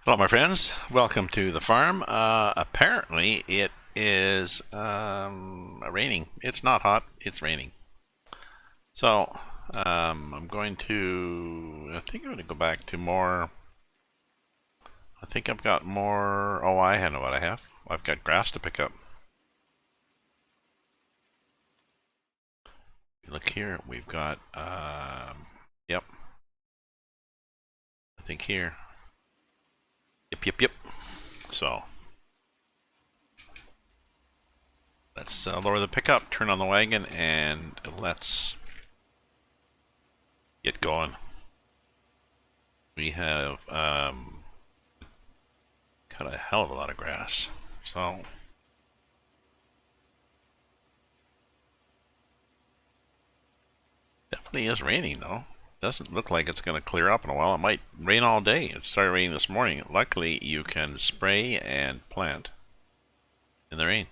Hello, my friends. Welcome to the farm. Apparently, it is raining. It's not hot. It's raining. So, I'm going to. I think I'm going to go back to more. I think I've got more. Oh, I know what I have. I've got grass to pick up. Look here. We've got. Yep. I think here. Yep. So. Let's lower the pickup, turn on the wagon, and let's get going. We have cut a hell of a lot of grass, so definitely is raining though. Doesn't look like it's going to clear up in a while. It might rain all day. It started raining this morning. Luckily, you can spray and plant in the rain.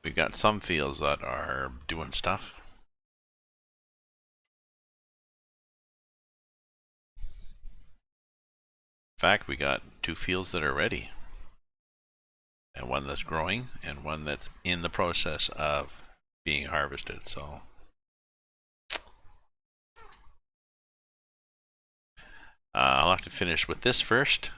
We've got some fields that are doing stuff. In fact, we got two fields that are ready, and one that's growing and one that's in the process of being harvested. So I'll have to finish with this first,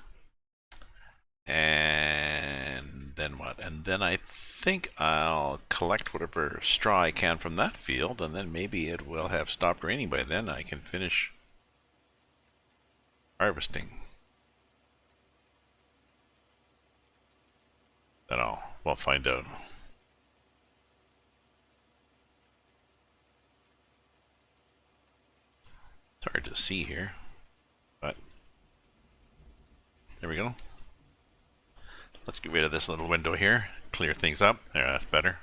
and then what? And then I think I'll collect whatever straw I can from that field, and then maybe it will have stopped raining by then. I can finish harvesting. Then we'll find out. It's hard to see here, but there we go. Let's get rid of this little window here, clear things up. There, that's better.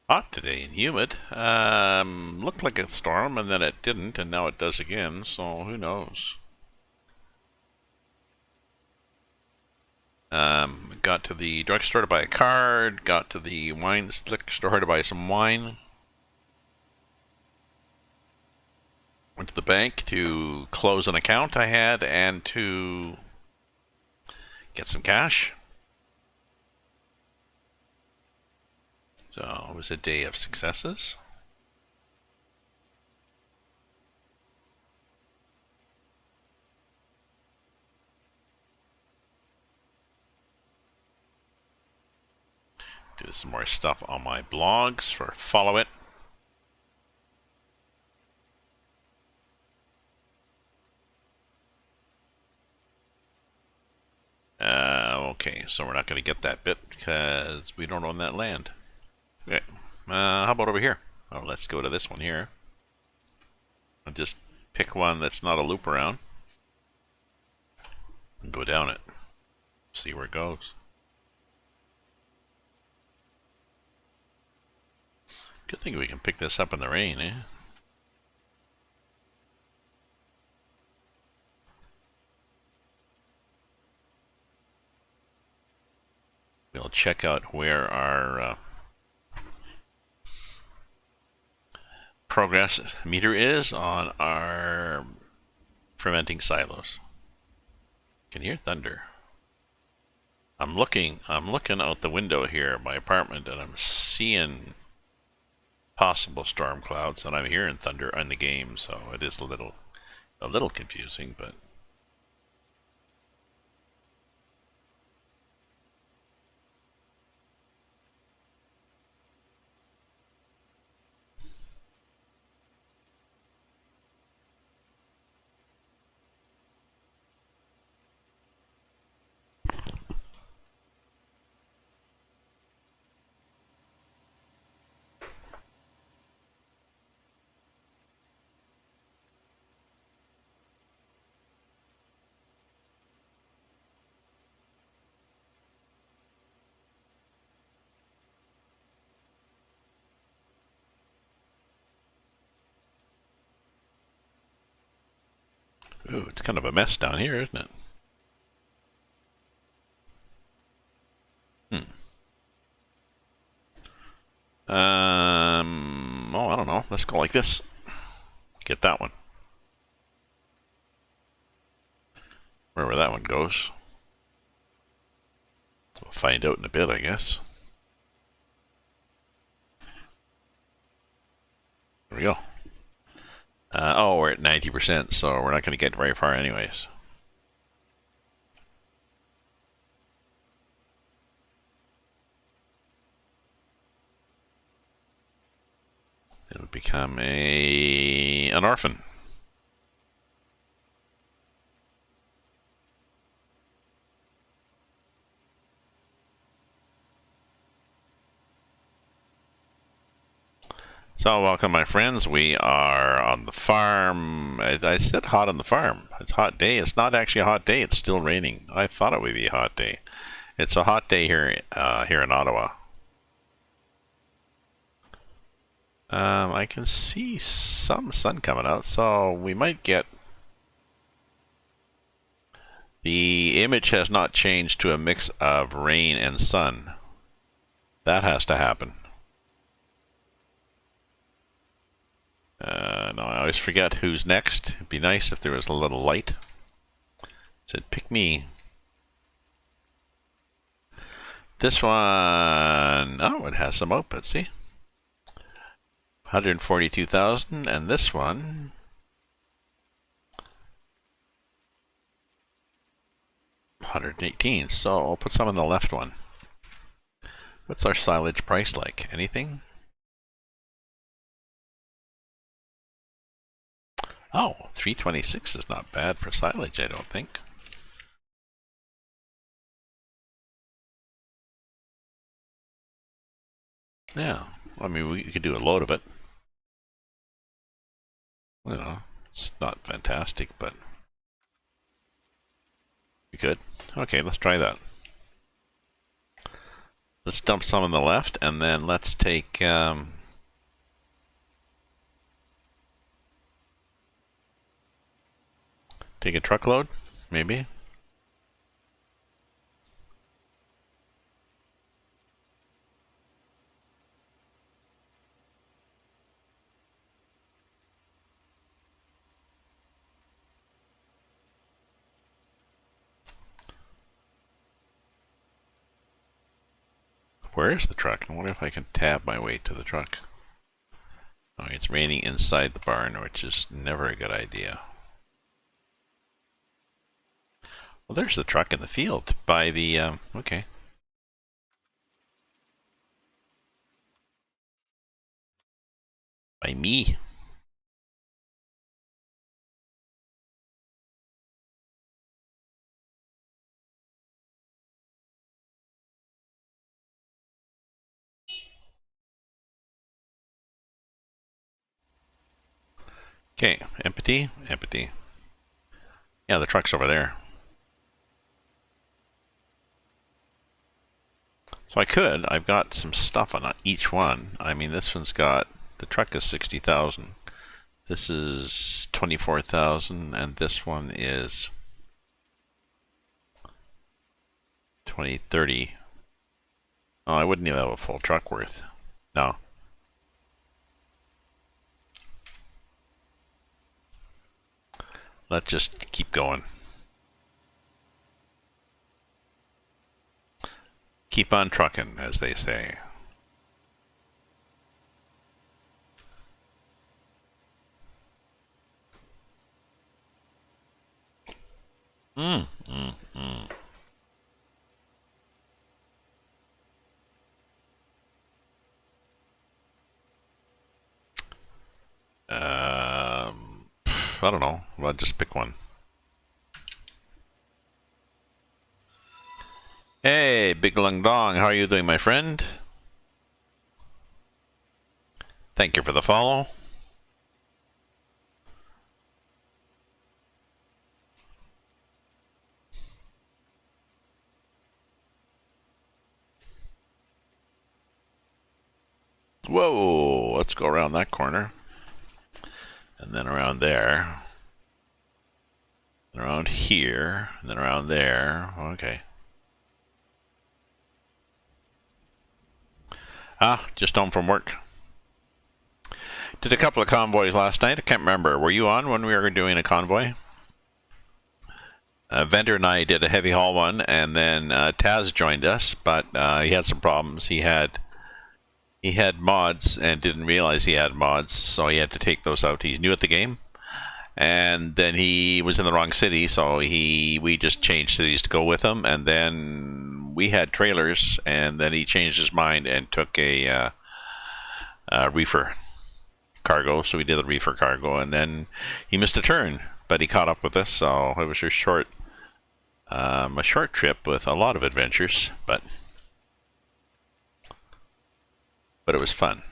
Hot today and humid. Looked like a storm and then it didn't, and now it does again, so who knows. Got to the drugstore to buy a card, got to the wine liquor store to buy some wine. Went to the bank to close an account I had and to get some cash. So it was a day of successes. Do some more stuff on my blogs for Follow It. Okay, so we're not going to get that bit because we don't own that land. Okay, how about over here? Oh, let's go to this one here. I'll just pick one that's not a loop around and go down it. See where it goes. Good thing we can pick this up in the rain, eh? We'll check out where our progress meter is on our fermenting silos. Can you hear thunder? I'm looking out the window here at my apartment and I'm seeing possible storm clouds and I'm hearing thunder on the game, so it is a little confusing, but ooh, it's kind of a mess down here, isn't it? Oh, I don't know. Let's go like this. Get that one. Wherever that one goes. We'll find out in a bit, I guess. There we go. Oh, we're at 90%, so we're not going to get very far anyways. It would become an orphan. So welcome my friends, we are on the farm. I said hot on the farm. It's a hot day. It's not actually a hot day, it's still raining. I thought it would be a hot day. It's a hot day here in Ottawa. I can see some sun coming out, so we might get... The image has not changed to a mix of rain and sun. That has to happen. No, I always forget who's next. It'd be nice if there was a little light. It said, pick me. This one, oh, it has some output, see? 142,000, and this one, 118. So I'll put some in the left one. What's our silage price like? Anything? Oh, 326 is not bad for silage, I don't think. Yeah, I mean, we could do a load of it. You know, it's not fantastic, but we could. Okay, let's try that. Let's dump some on the left, and then let's take... take a truckload, maybe. Where is the truck? I wonder if I can tab my way to the truck. Oh, it's raining inside the barn, which is never a good idea. Well, there's the truck in the field by the, okay. By me. Okay, empty, empty. Yeah, the truck's over there. So I've got some stuff on each one. I mean, this one's got, the truck is 60,000. This is 24,000, and this one is 30. Oh, I wouldn't even have a full truck worth. No. Let's just keep going. Keep on trucking, as they say. Mm. I don't know. Well, just pick one. Hey, Big Lung Dong, how are you doing, my friend? Thank you for the follow. Whoa, let's go around that corner. And then around there. And around here. And then around there. Okay. Just home from work. Did a couple of convoys last night. I can't remember. Were you on when we were doing a convoy? Vendor and I did a heavy haul one, and then Taz joined us, but he had some problems. He had mods and didn't realize he had mods, so he had to take those out. He's new at the game, and then he was in the wrong city, so we just changed cities to go with him, and then we had trailers, and then he changed his mind and took a reefer cargo, so we did the reefer cargo, and then he missed a turn, but he caught up with us, so it was a short trip with a lot of adventures, but it was fun.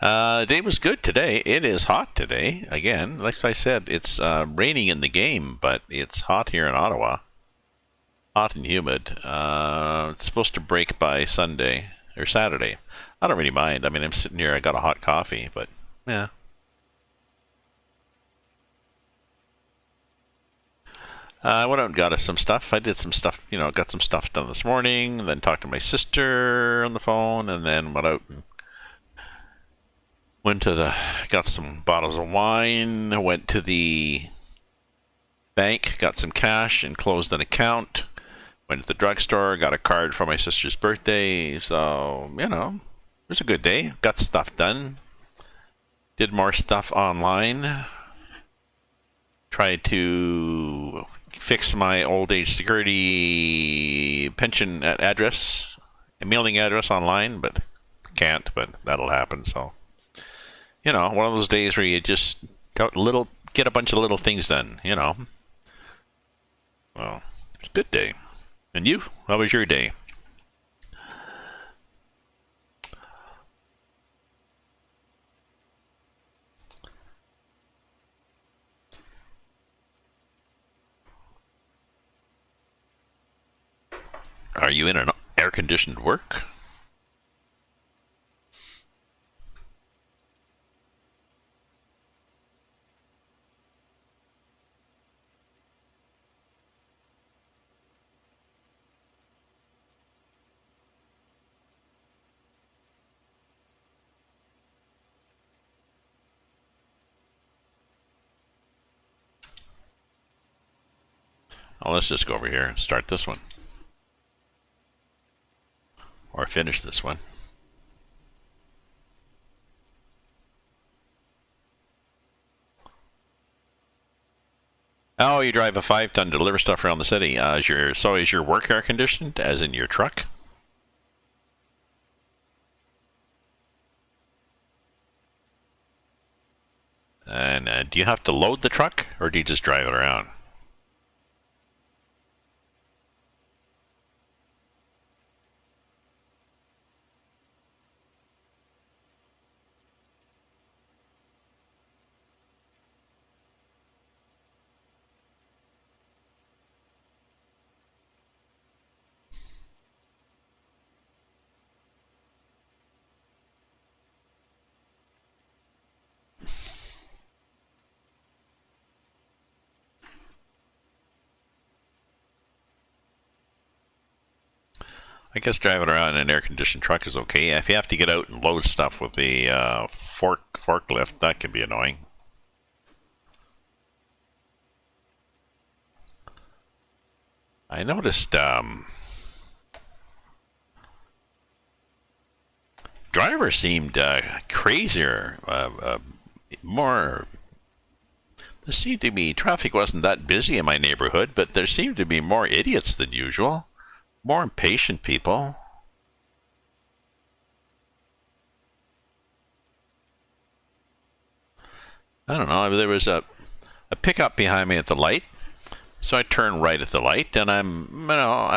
The day was good today. It is hot today. Again, like I said, it's raining in the game, but it's hot here in Ottawa. Hot and humid. It's supposed to break by Sunday or Saturday. I don't really mind. I mean, I'm sitting here, I got a hot coffee, but yeah. I went out and got us some stuff. I did some stuff, got some stuff done this morning, then talked to my sister on the phone, and then went out and got some bottles of wine, went to the bank, got some cash, and closed an account. Went to the drugstore, got a card for my sister's birthday, so, it was a good day. Got stuff done. Did more stuff online. Tried to fix my old age security pension address, a mailing address online, but can't, but that'll happen, so. One of those days where you just get a bunch of little things done, Well, it's a good day. And you? How was your day? Are you in an air-conditioned work? Oh, let's just go over here and start this one. Or finish this one. Oh, you drive a 5-ton to deliver stuff around the city. Is your work air conditioned, as in your truck? And do you have to load the truck, or do you just drive it around? I guess driving around in an air-conditioned truck is okay. If you have to get out and load stuff with the forklift, that can be annoying. I noticed driver seemed crazier, more. There seemed to be traffic wasn't that busy in my neighborhood, but there seemed to be more idiots than usual. More impatient people. I don't know. There was a pickup behind me at the light, so I turn right at the light, and I'm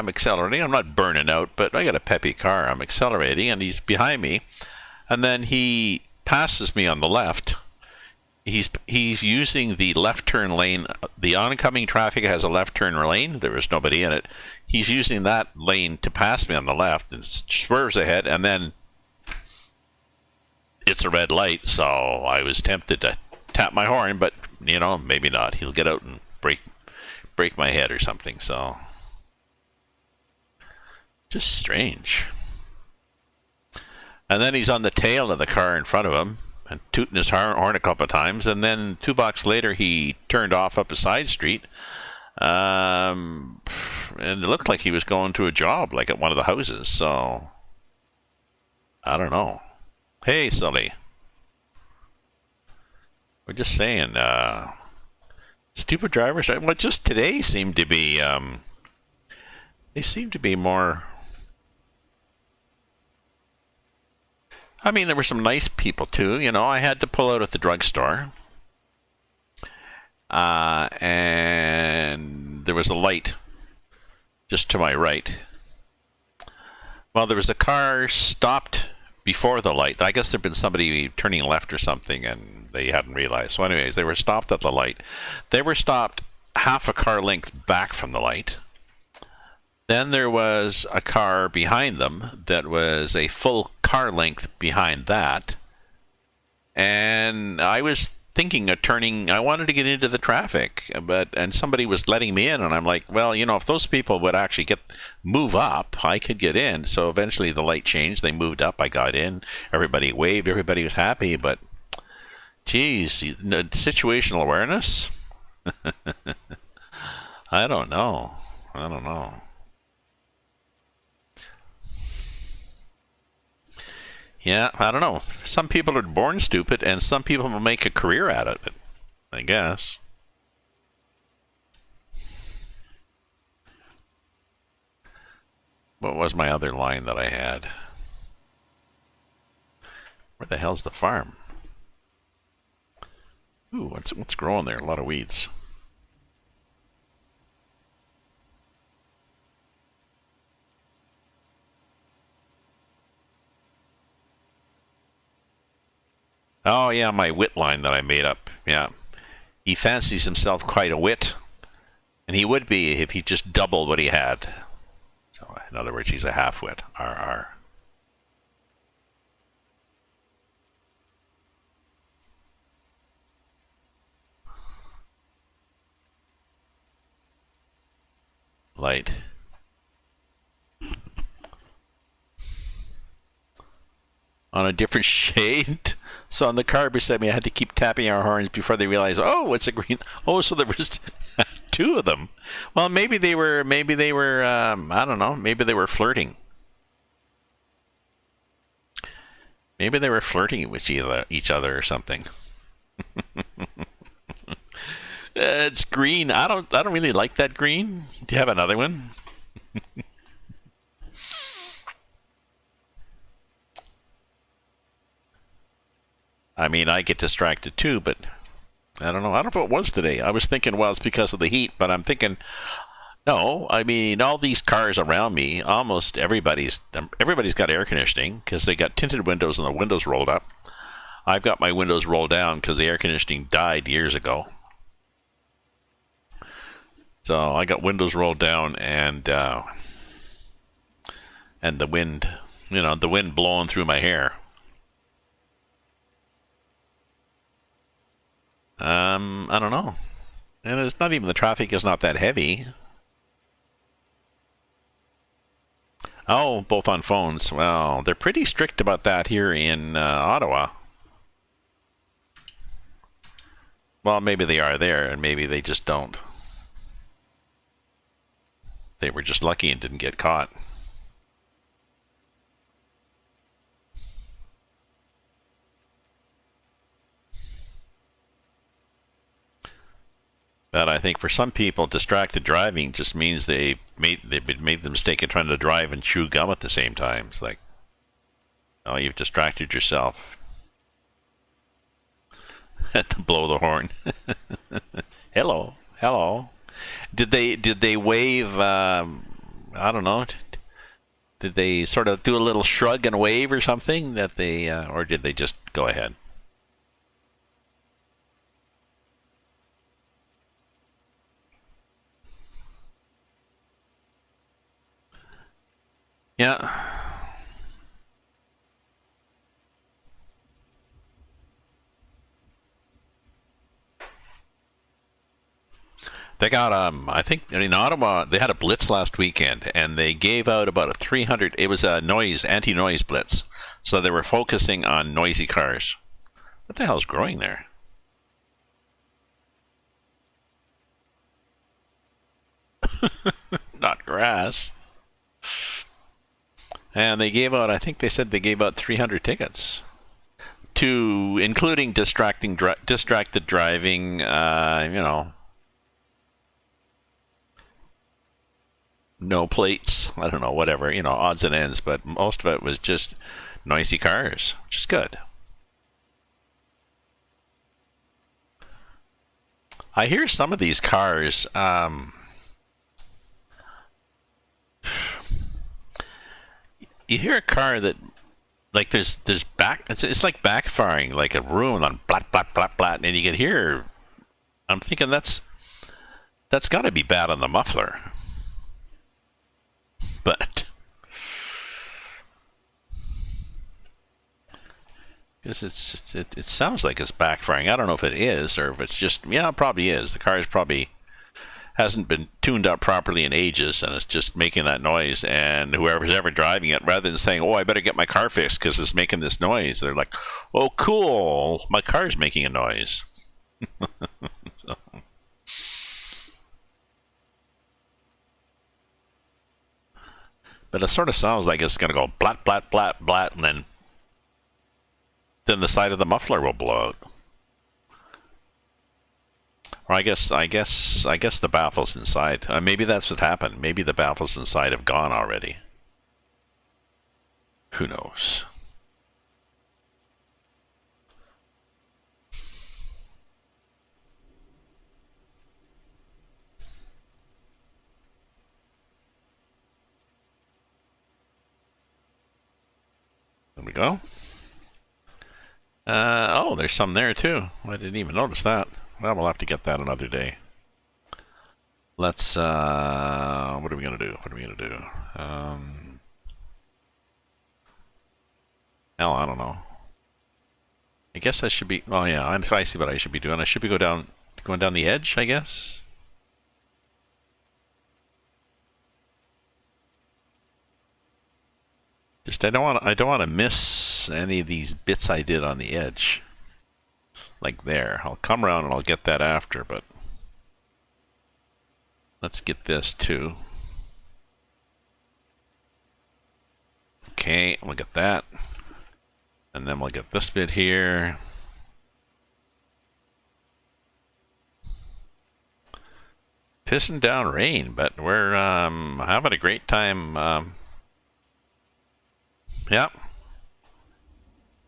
accelerating. I'm not burning out, but I got a peppy car. I'm accelerating, and he's behind me, and then he passes me on the left. He's using the left turn lane. The oncoming traffic has a left turn lane. There was nobody in it. He's using that lane to pass me on the left and swerves ahead, and then it's a red light, so I was tempted to tap my horn, but maybe not. He'll get out and break my head or something, so just strange. And then he's on the tail of the car in front of him and tooting his horn a couple of times. And then 2 blocks later, he turned off up a side street. And it looked like he was going to a job, like at one of the houses. So, I don't know. Hey, Sully. We're just saying, stupid drivers. Well, just today seemed to be, they seem to be more. I mean, there were some nice people too. You know, I had to pull out at the drugstore, and there was a light just to my right. Well, there was a car stopped before the light. I guess there'd been somebody turning left or something, and they hadn't realized. So, anyways, they were stopped at the light. They were stopped half a car length back from the light. Then there was a car behind them that was a full car length behind that. And I was thinking of turning. I wanted to get into the traffic, and somebody was letting me in, and I'm like, well, you know, if those people would actually move up, I could get in. So eventually the light changed. They moved up. I got in. Everybody waved. Everybody was happy. But, geez, situational awareness? I don't know. Yeah, I don't know. Some people are born stupid, and some people will make a career out of it, I guess. What was my other line that I had? Where the hell's the farm? Ooh, what's growing there? A lot of weeds. Oh, yeah, my wit line that I made up. Yeah. He fancies himself quite a wit. And he would be if he just doubled what he had. So, in other words, he's a half-wit. RR. Light. On a different shade. So on the car beside me, I had to keep tapping our horns before they realized, oh, it's a green. Oh, so there was 2 of them. Well, maybe they were, I don't know, maybe they were flirting. Maybe they were flirting with each other or something. It's green. I don't really like that green. Do you have another one? I mean, I get distracted too, but I don't know. I don't know if it was today. I was thinking, well, it's because of the heat, but I'm thinking, no. I mean, all these cars around me, almost everybody's got air conditioning because they got tinted windows and the windows rolled up. I've got my windows rolled down because the air conditioning died years ago. So I got windows rolled down and the wind, the wind blowing through my hair. I don't know. And it's not even, the traffic is not that heavy. Oh, both on phones. Well, they're pretty strict about that here in Ottawa. Well, maybe they are there, and maybe they just don't. They were just lucky and didn't get caught. But I think for some people, distracted driving just means they've made the mistake of trying to drive and chew gum at the same time. It's like, oh, you've distracted yourself. Had to blow the horn. Hello. Did they wave? I don't know. Did they sort of do a little shrug and wave or something that they, or did they just go ahead? Yeah. They got I think in Ottawa they had a blitz last weekend, and they gave out about a 300. It was a anti-noise blitz. So they were focusing on noisy cars. What the hell is growing there? Not grass. And they gave out, I think they said they gave out 300 tickets, to including distracted driving, no plates, I don't know, whatever, odds and ends, but most of it was just noisy cars, which is good. I hear some of these cars, you hear a car that, like, there's it's like backfiring, like a room on blat blat blat blat, and you can hear. I'm thinking that's got to be bad on the muffler, but because it sounds like it's backfiring. I don't know if it is or if it's just, yeah, it probably is. The car probably hasn't been tuned up properly in ages, and it's just making that noise, and whoever's ever driving it, rather than saying, oh, I better get my car fixed because it's making this noise, they're like, oh, cool, my car's making a noise. So. But it sort of sounds like it's going to go blat, blat, blat, blat, and then the side of the muffler will blow out. Or I guess the baffles inside. Maybe that's what happened. Maybe the baffles inside have gone already. Who knows? There we go. Oh, there's some there too. I didn't even notice that. Well, we'll have to get that another day. Let's, what are we going to do? What are we going to do? Hell, I don't know. I guess I should be, oh yeah, I see what I should be doing. I should be going down the edge, I guess. Just, I don't want to miss any of these bits I did on the edge. Like there. I'll come around and I'll get that after, but let's get this too. Okay, we'll get that. And then we'll get this bit here. Pissing down rain, but we're having a great time. Yeah.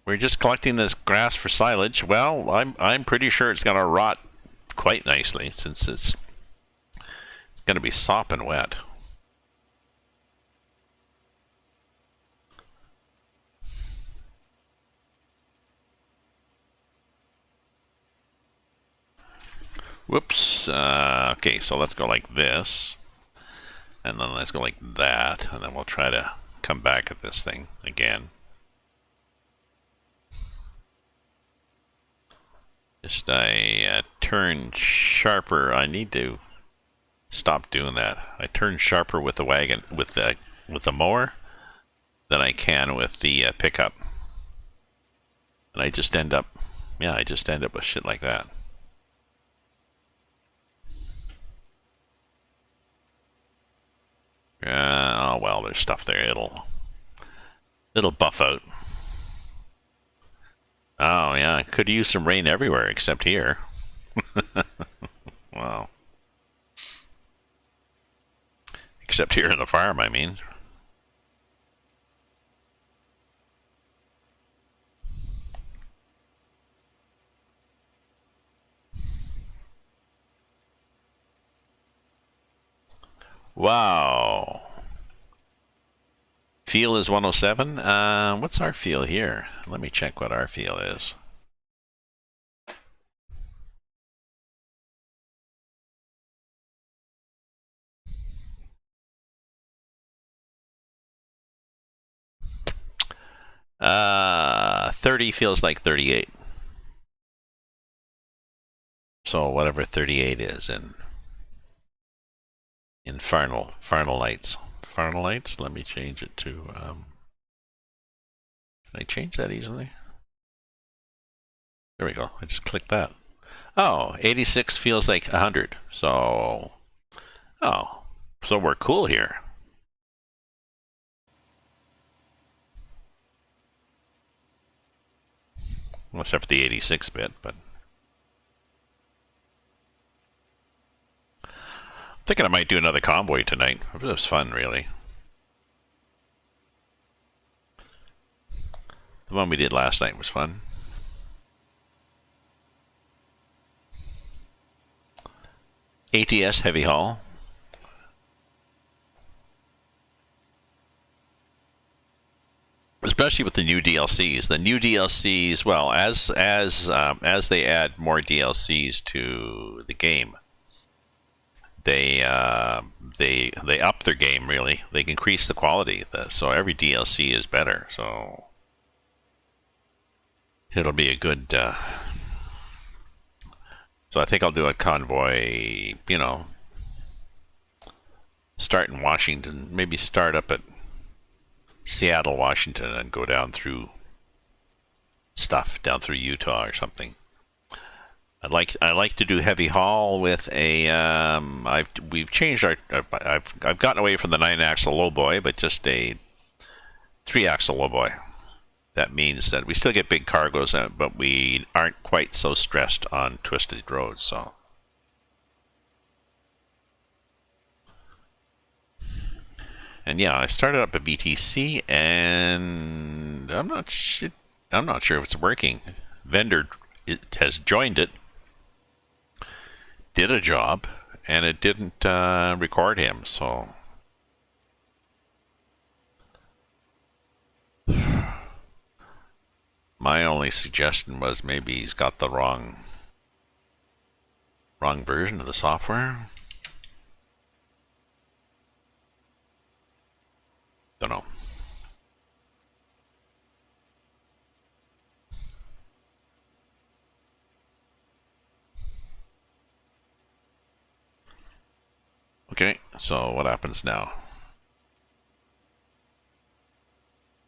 We're just collecting this grass for silage. Well, I'm pretty sure it's gonna rot quite nicely since it's gonna be sopping wet. Whoops. Okay, so let's go like this, and then let's go like that, and then we'll try to come back at this thing again. Just I turn sharper. I need to stop doing that. I turn sharper with the wagon, with the mower, than I can with the pickup, and I just end up, yeah, I just end up with shit like that. Oh well, there's stuff there. It'll buff out. Oh yeah, could use some rain everywhere except here. Wow. Except here in the farm, I mean. Wow. Feel is 107. What's our feel here? Let me check what our feel is. Uh, 30 feels like 38. So whatever 38 is, and Infernal lights. Infernal lights. Let me change it to. Can I change that easily? There we go. I just clicked that. Oh, 86 feels like 100. So, oh, so we're cool here. Well, except for the 86 bit, but I'm thinking I might do another convoy tonight. It was fun, really. The one we did last night was fun. ATS Heavy Haul. Especially with the new DLCs. The new DLCs, well, as they add more DLCs to the game, they up their game, really. They increase the quality. So every DLC is better. So it'll be a good. So I think I'll do a convoy. You know, start in Washington. Maybe start up at Seattle, Washington, and go down through stuff down through Utah or something. I like to do heavy haul with a. We've changed our. I've gotten away from the 9-axle lowboy, but just a 3-axle lowboy. That means that we still get big cargoes, but we aren't quite so stressed on twisted roads. So. And yeah, I started up a BTC, and I'm not sure if it's working. Vendor has joined it, did a job, and it didn't record him. So my only suggestion was maybe he's got the wrong version of the software. Don't know. Okay, so what happens now?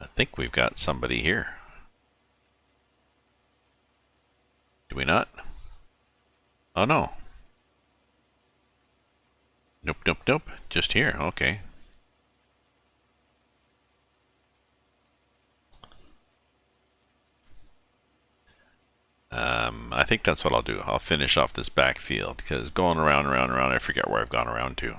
I think we've got somebody here. Do we not? Oh no. Nope. Just here. Okay. I think that's what I'll do. I'll finish off this backfield because going around, I forget where I've gone around to.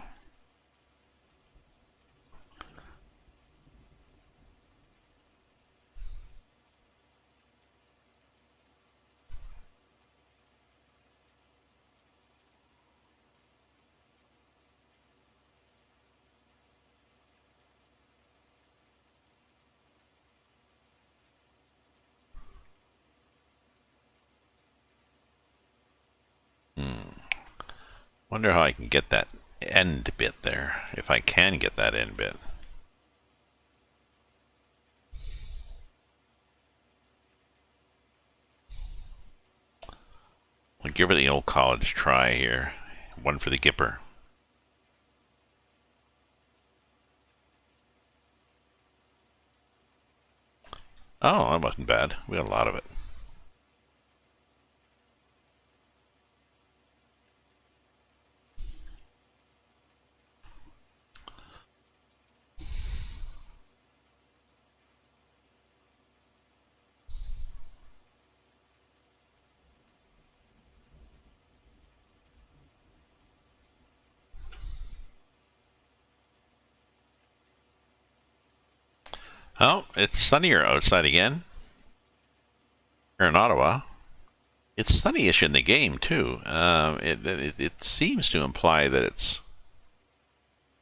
Wonder how I can get that end bit there, if I can get that end bit. I'll give it the old college try here. One for the Gipper. Oh, that wasn't bad. We got a lot of it. Oh, it's sunnier outside again. Here in Ottawa. It's sunnyish in the game too. It seems to imply that it's.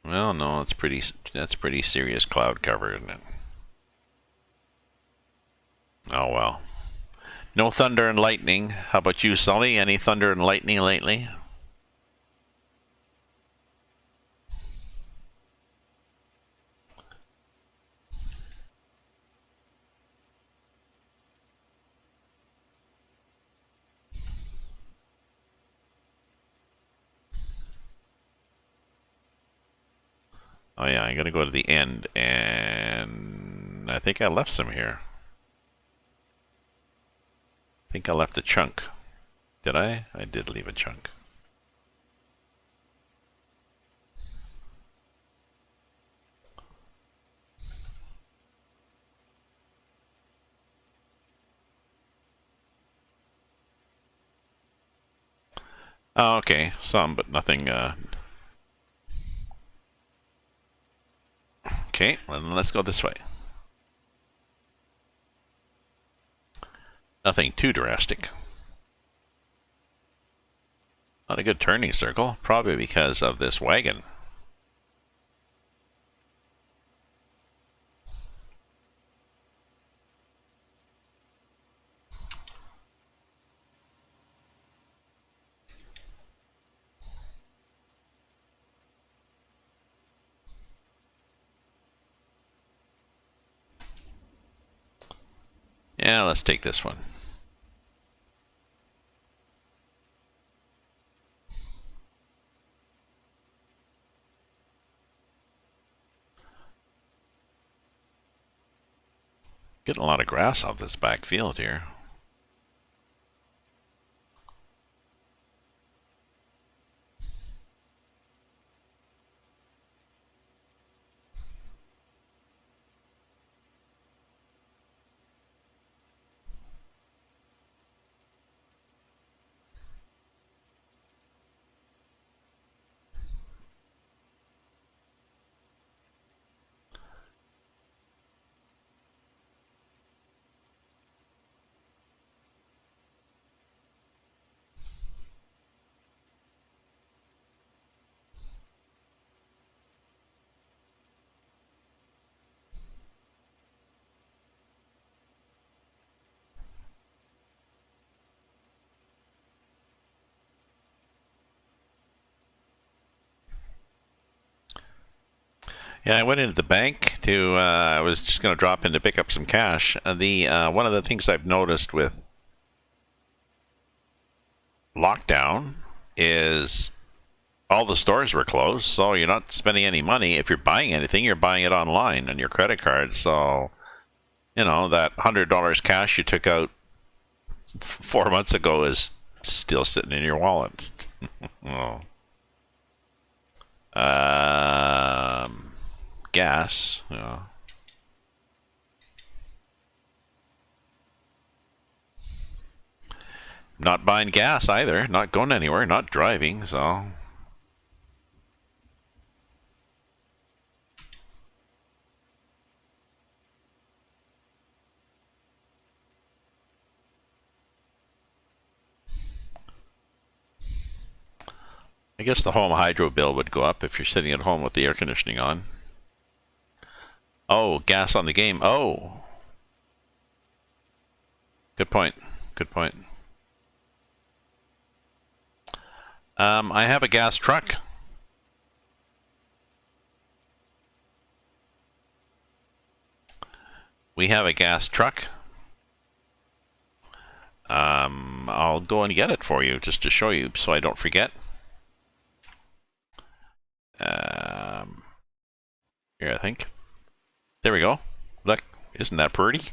Well, no, it's pretty. That's pretty serious cloud cover, isn't it? Oh well. No thunder and lightning. How about you, Sully? Any thunder and lightning lately? Oh yeah, I'm gonna go to the end, and I think I left some here. I think I left a chunk. Did I? I did leave a chunk. Oh, okay, some, but nothing. Okay, well, then let's go this way. Nothing too drastic. Not a good turning circle, probably because of this wagon. Yeah, let's take this one. Getting a lot of grass off this back field here. Yeah, I went into the bank to. I was just going to drop in to pick up some cash. One of the things I've noticed with lockdown is all the stores were closed, so you're not spending any money. If you're buying anything, you're buying it online on your credit card. So, you know, that $100 cash you took out 4 months ago is still sitting in your wallet. Oh. Gas. Yeah. Not buying gas either. Not going anywhere. Not driving. So. I guess the home hydro bill would go up if you're sitting at home with the air conditioning on. Oh, gas on the game. Oh. Good point. Good point. I have a gas truck. We have a gas truck. I'll go and get it for you just to show you so I don't forget. Here, I think. There we go. Look, isn't that pretty?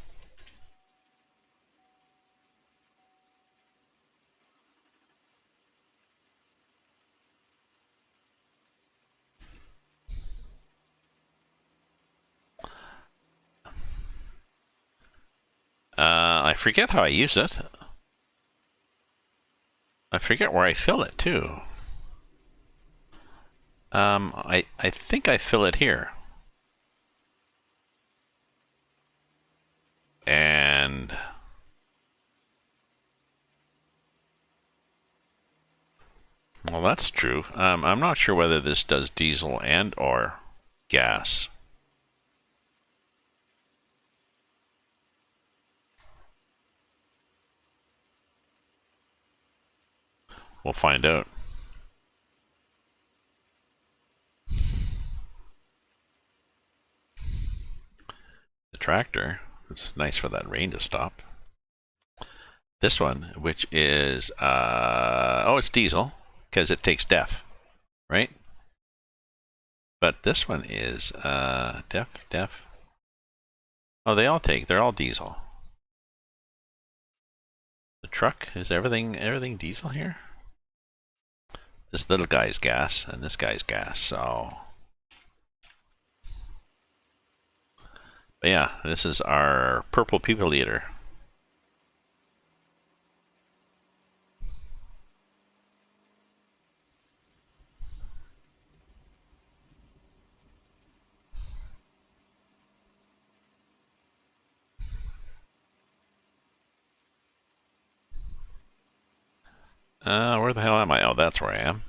I forget how I use it. I forget where I fill it too. I think I fill it here. And well, that's true. I'm not sure whether this does diesel and or gas. We'll find out. The tractor. It's nice for that rain to stop. This one, which is, oh, it's diesel, because it takes DEF, right? but this one is def. Oh, they all take. They're all diesel. The truck is everything diesel here. This little guy's gas, and this guy's gas. So, but yeah, this is our purple people eater. Where the hell am I? Oh, that's where I am.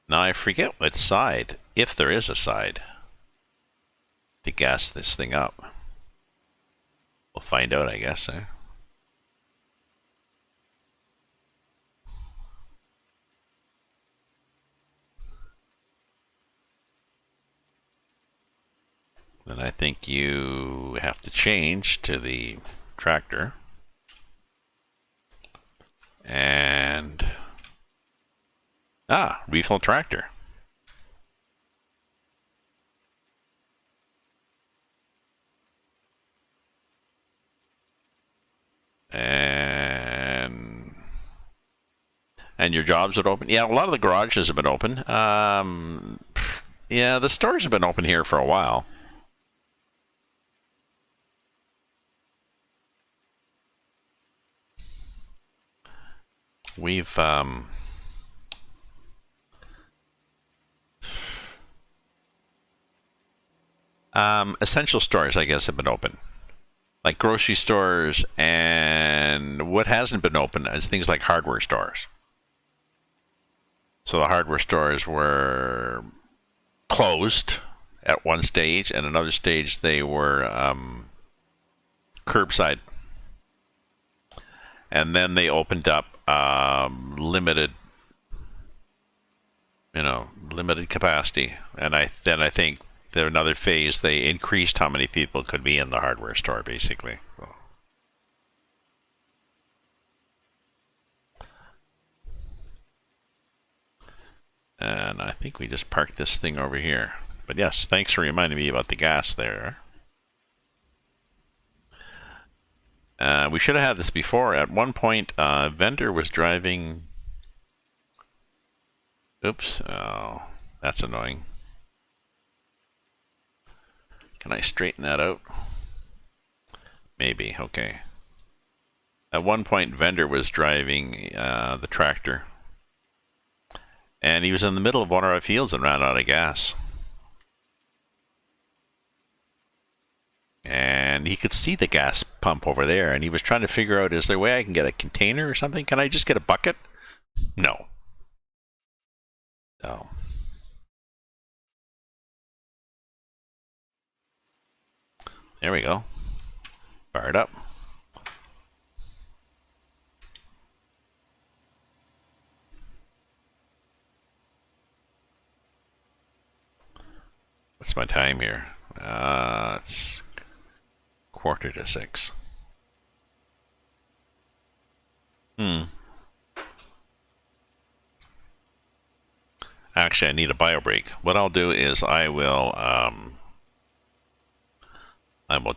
Now I forget what side, if there is a side, to gas this thing up. We'll find out, I guess. Then I think you have to change to the tractor. And refill tractor. And your jobs are open. Yeah, a lot of the garages have been open. Yeah, the stores have been open here for a while. We've essential stores, I guess, have been open, like grocery stores, and what hasn't been open is things like hardware stores. So the hardware stores were closed at one stage, and another stage they were curbside, and then they opened up limited capacity, and I think there another phase they increased how many people could be in the hardware store, basically. So. And I think we just parked this thing over here. But yes, thanks for reminding me about the gas there. We should have had this before. At one point, vendor was driving... Oops. Oh, that's annoying. Can I straighten that out? Maybe. Okay. At one point, vendor was driving the tractor. And he was in the middle of one of our fields and ran out of gas. And he could see the gas pump over there, and he was trying to figure out, is there a way I can get a container or something? Can I just get a bucket? No. No. There we go. Fire it up. What's my time here? It's 5:45. Actually, I need a bio break. What I'll do is I will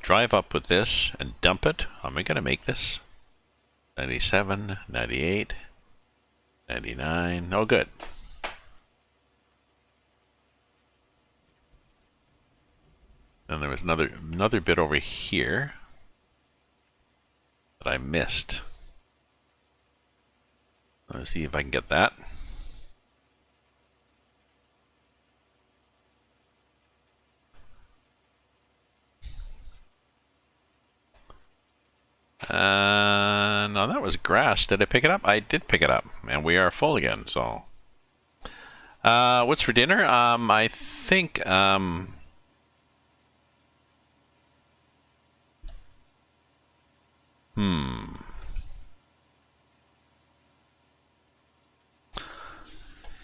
drive up with this and dump it. How am I going to make this? 97, 98, 99. Oh, good. And there was another bit over here that I missed. Let's see if I can get that. No, that was grass. Did I pick it up? I did pick it up, and we are full again. So, what's for dinner? I think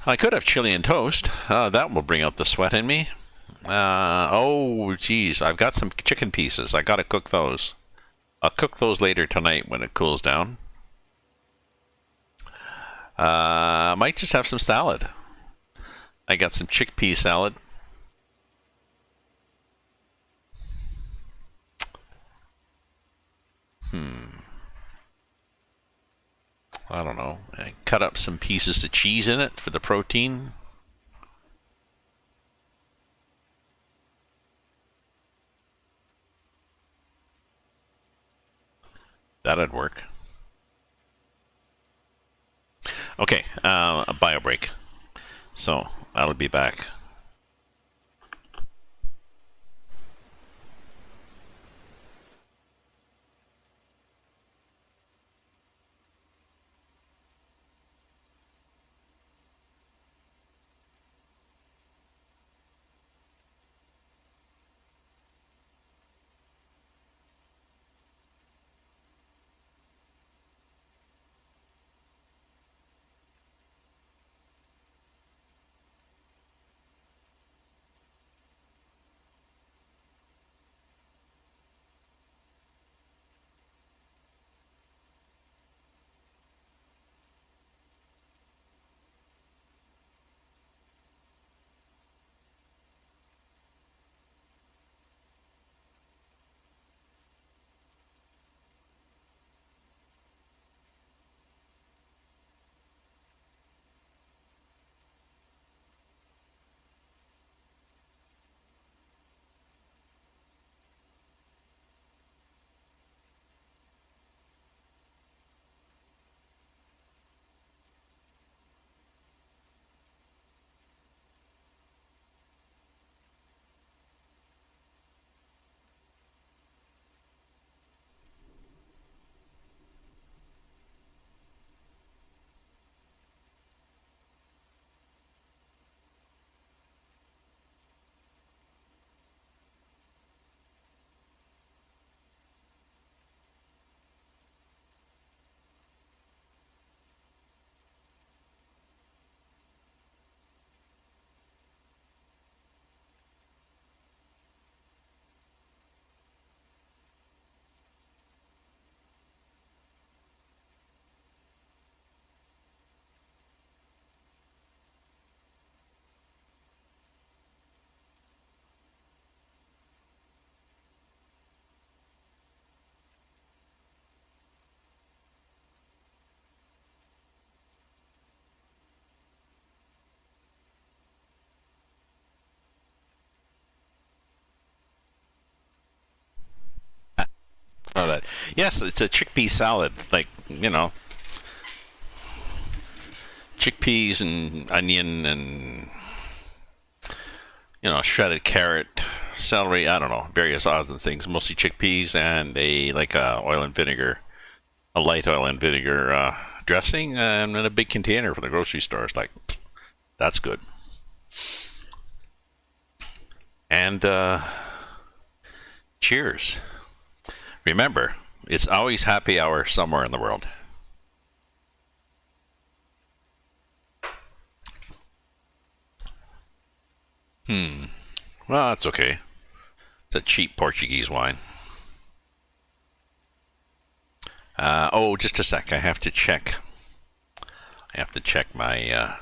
I could have chili and toast. That will bring out the sweat in me. Oh, geez. I've got some chicken pieces. I got to cook those. I'll cook those later tonight when it cools down. I might just have some salad. I got some chickpea salad. I don't know. I cut up some pieces of cheese in it for the protein. That'd work. Okay, a bio break. So I'll be back. Oh, that. Yes, it's a chickpea salad. Like, chickpeas and onion and shredded carrot, celery. I don't know, various odds and things. Mostly chickpeas and a oil and vinegar, a light oil and vinegar dressing, and in a big container for the grocery store. It's like, that's good. And cheers. Remember, it's always happy hour somewhere in the world. Well, that's okay. It's a cheap Portuguese wine. Oh, just a sec. I have to check. I have to check my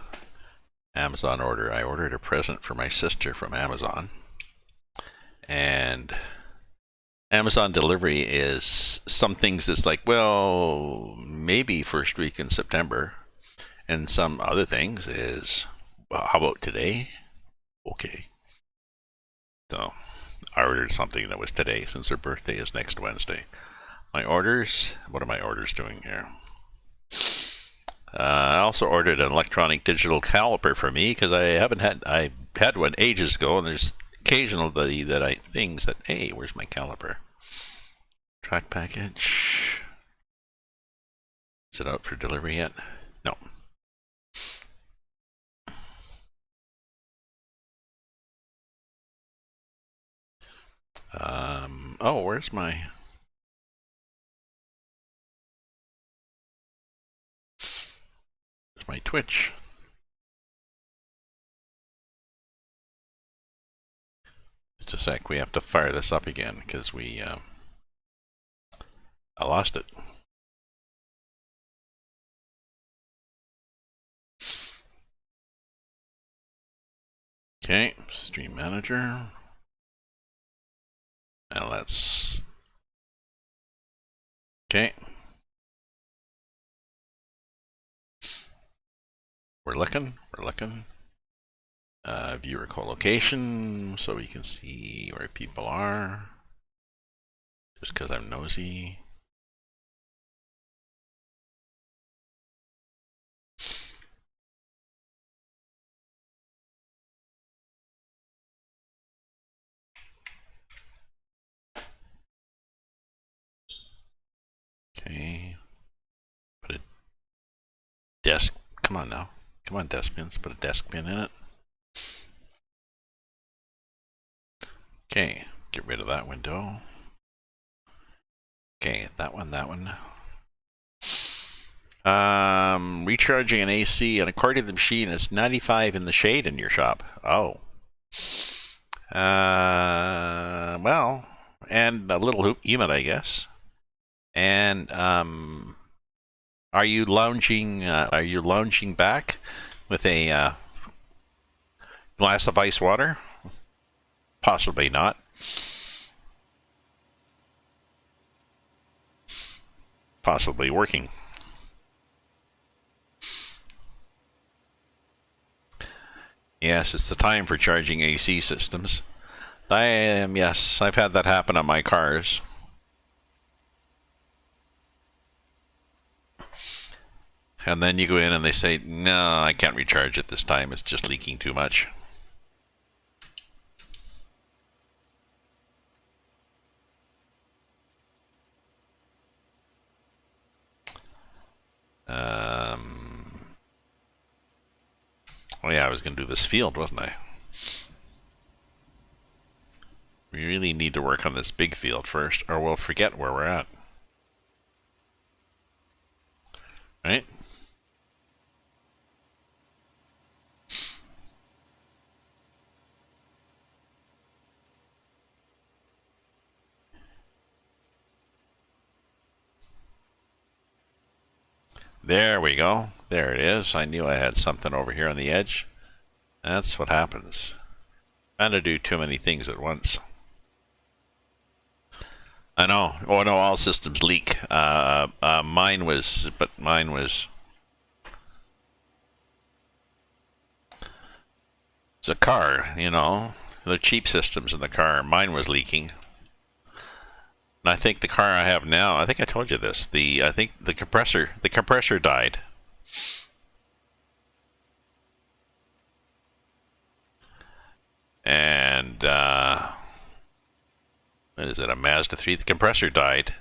Amazon order. I ordered a present for my sister from Amazon. And Amazon delivery is some things it's like, well, maybe first week in September. And some other things is, well, how about today? Okay. So I ordered something that was today since her birthday is next Wednesday. My orders, what are my orders doing here? I also ordered an electronic digital caliper for me because I had one ages ago, and there's occasionally things that, hey, where's my caliper? Track package. Is it out for delivery yet? No. Oh, where's my Twitch? Just a sec. We have to fire this up again because I lost it. Okay, Stream Manager. Now let's Okay. We're looking. Viewer co-location, so we can see where people are. Just because I'm nosy. Okay. Put a desk. Come on now. Come on, desk pins. Put a desk pin in it. Okay. Get rid of that window. Okay, that one. Recharging an AC, and according to the machine, it's 95 in the shade in your shop. Oh. Well, and a little humid, I guess. And are you lounging? Are you lounging back with a glass of ice water? Possibly not. Possibly working. Yes, it's the time for charging AC systems. Yes, I've had that happen on my cars. And then you go in and they say, no, I can't recharge it this time. It's just leaking too much. Oh yeah, I was going to do this field, wasn't I? We really need to work on this big field first, or we'll forget where we're at. Right? There we go. There it is. I knew I had something over here on the edge. That's what happens. Trying to do too many things at once. I know. Oh no, all systems leak. Mine was it's a car, you know. The cheap systems in the car. Mine was leaking. And I think the car I have now, I think I told you this. I think the compressor died. And what is it, a Mazda 3? The compressor died.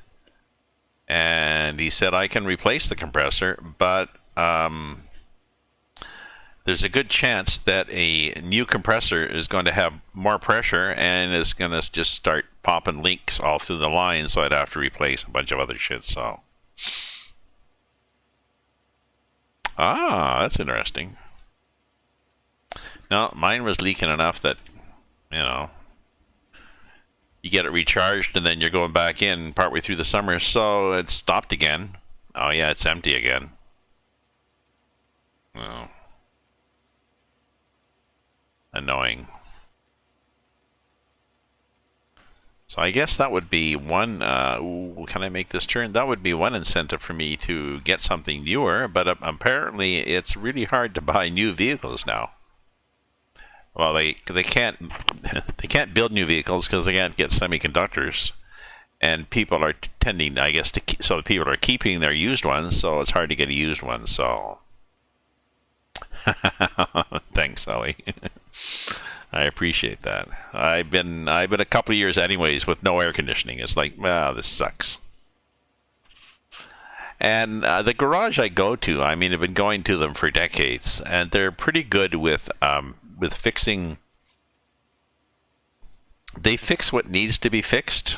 And he said, I can replace the compressor, but there's a good chance that a new compressor is going to have more pressure and is going to just start popping leaks all through the line, so I'd have to replace a bunch of other shit, so. Ah, that's interesting. No, mine was leaking enough that, you know, you get it recharged and then you're going back in partway through the summer, so it stopped again. Oh yeah, it's empty again. Oh. Annoying. So I guess that would be one, can I make this turn? That would be one incentive for me to get something newer, but apparently it's really hard to buy new vehicles now. Well, they can't they can't build new vehicles because they can't get semiconductors, and people are tending, I guess, so people are keeping their used ones, so it's hard to get a used one. So, thanks, Ellie. I appreciate that. I've been a couple of years anyways with no air conditioning. It's like, wow, this sucks. And the garage I go to, I mean, I've been going to them for decades, and they're pretty good with fixing. They fix what needs to be fixed.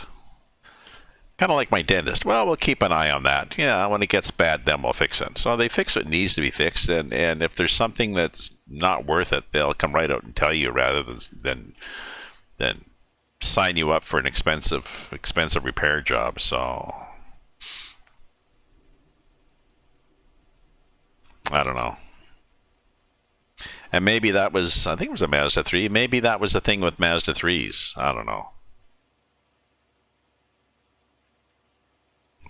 Kind of like my dentist. Well, we'll keep an eye on that. Yeah, when it gets bad, then we'll fix it. So they fix what needs to be fixed, and if there's something that's not worth it, they'll come right out and tell you rather than sign you up for an expensive repair job. So I don't know. And maybe that was, I think it was a Mazda 3. Maybe that was the thing with Mazda 3s. I don't know.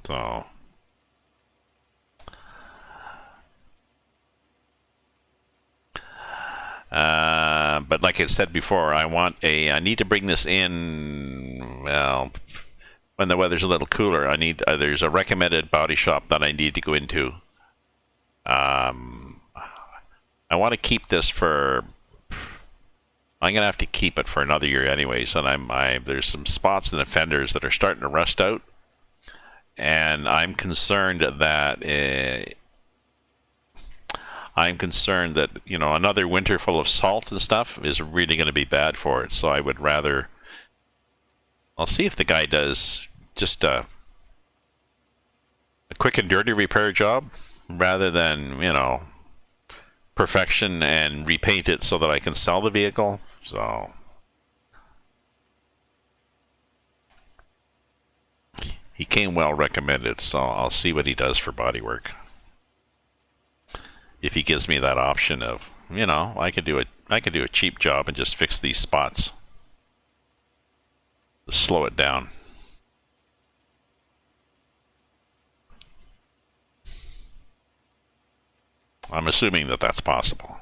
So, but like I said before, I need to bring this in, well, when the weather's a little cooler. There's a recommended body shop that I need to go into. I want to keep this I'm gonna have to keep it for another year anyways, and there's some spots in the fenders that are starting to rust out, and I'm concerned that another winter full of salt and stuff is really going to be bad for it. So I would rather, I'll see if the guy does just a quick and dirty repair job rather than, perfection and repaint it so that I can sell the vehicle. So he came well recommended, so I'll see what he does for bodywork. If he gives me that option of, I could do a cheap job and just fix these spots. Just slow it down. I'm assuming that that's possible.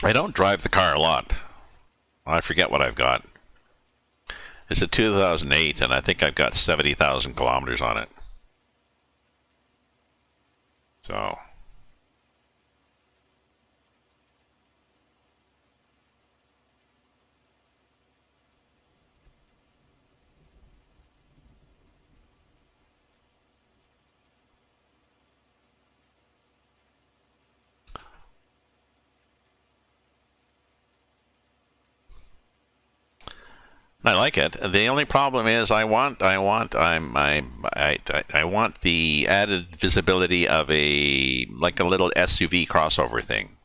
I don't drive the car a lot. I forget what I've got. It's a 2008, and I think I've got 70,000 kilometers on it. So I like it. The only problem is I want the added visibility of a little SUV crossover thing.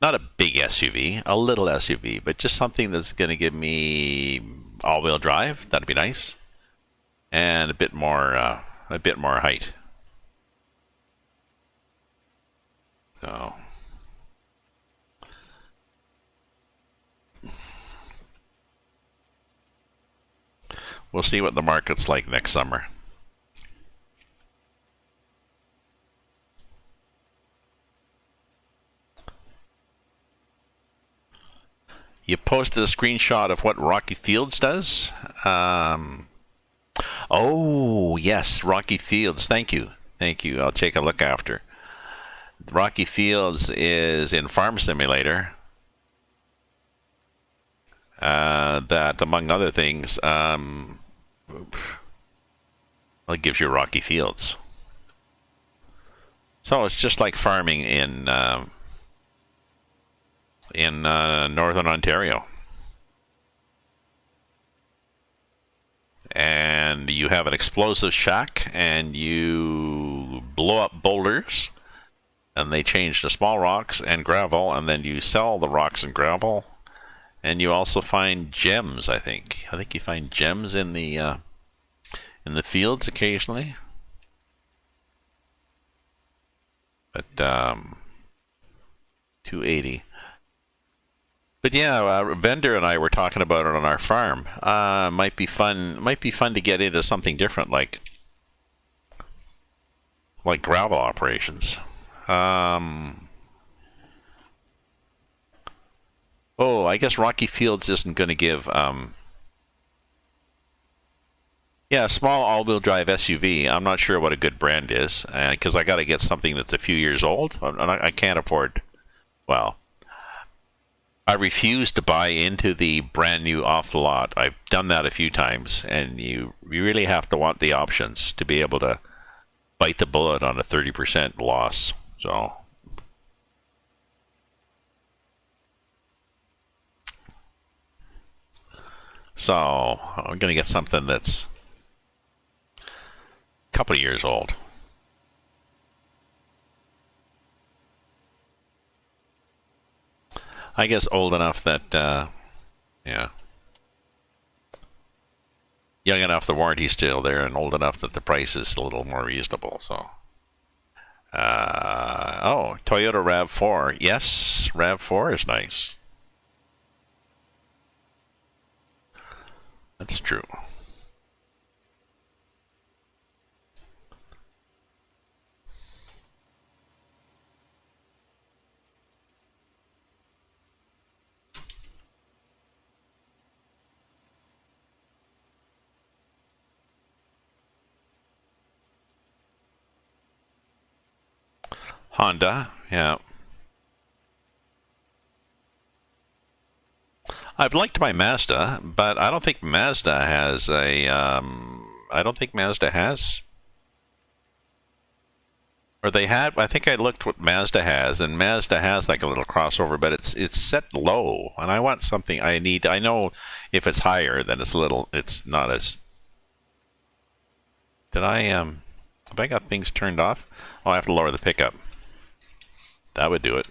Not a big SUV, a little SUV, but just something that's going to give me all-wheel drive. That'd be nice, and a bit more height. So. We'll see what the market's like next summer. You posted a screenshot of what Rocky Fields does. Oh, yes, Rocky Fields. Thank you. I'll take a look after. Rocky Fields is in Farm Simulator. That, among other things, it gives you rocky fields. So it's just like farming in northern Ontario. And you have an explosive shack, and you blow up boulders, and they change to small rocks and gravel, and then you sell the rocks and gravel. And you also find gems, I think. I think you find gems in the fields occasionally. But 280. But yeah, Vendor and I were talking about it on our farm. Might be fun to get into something different, like gravel operations. Oh, I guess Rocky Fields isn't going to give, a small all-wheel drive SUV. I'm not sure what a good brand is, because I got to get something that's a few years old. I can't afford, I refuse to buy into the brand new off the lot. I've done that a few times, and you really have to want the options to be able to bite the bullet on a 30% loss. So. So I'm going to get something that's a couple of years old. I guess old enough that, yeah. Young enough the warranty's still there, and old enough that the price is a little more reasonable, so. Oh, Toyota RAV4. Yes, RAV4 is nice. That's true. Honda, yeah. I've liked my Mazda, but I don't think Mazda has a. I don't think Mazda has. Or they had. I think I looked what Mazda has, and Mazda has like a little crossover, but it's set low, and I want something. I need. I know if it's higher, then it's a little. It's not as. Did I Have I got things turned off? Oh, I have to lower the pickup. That would do it.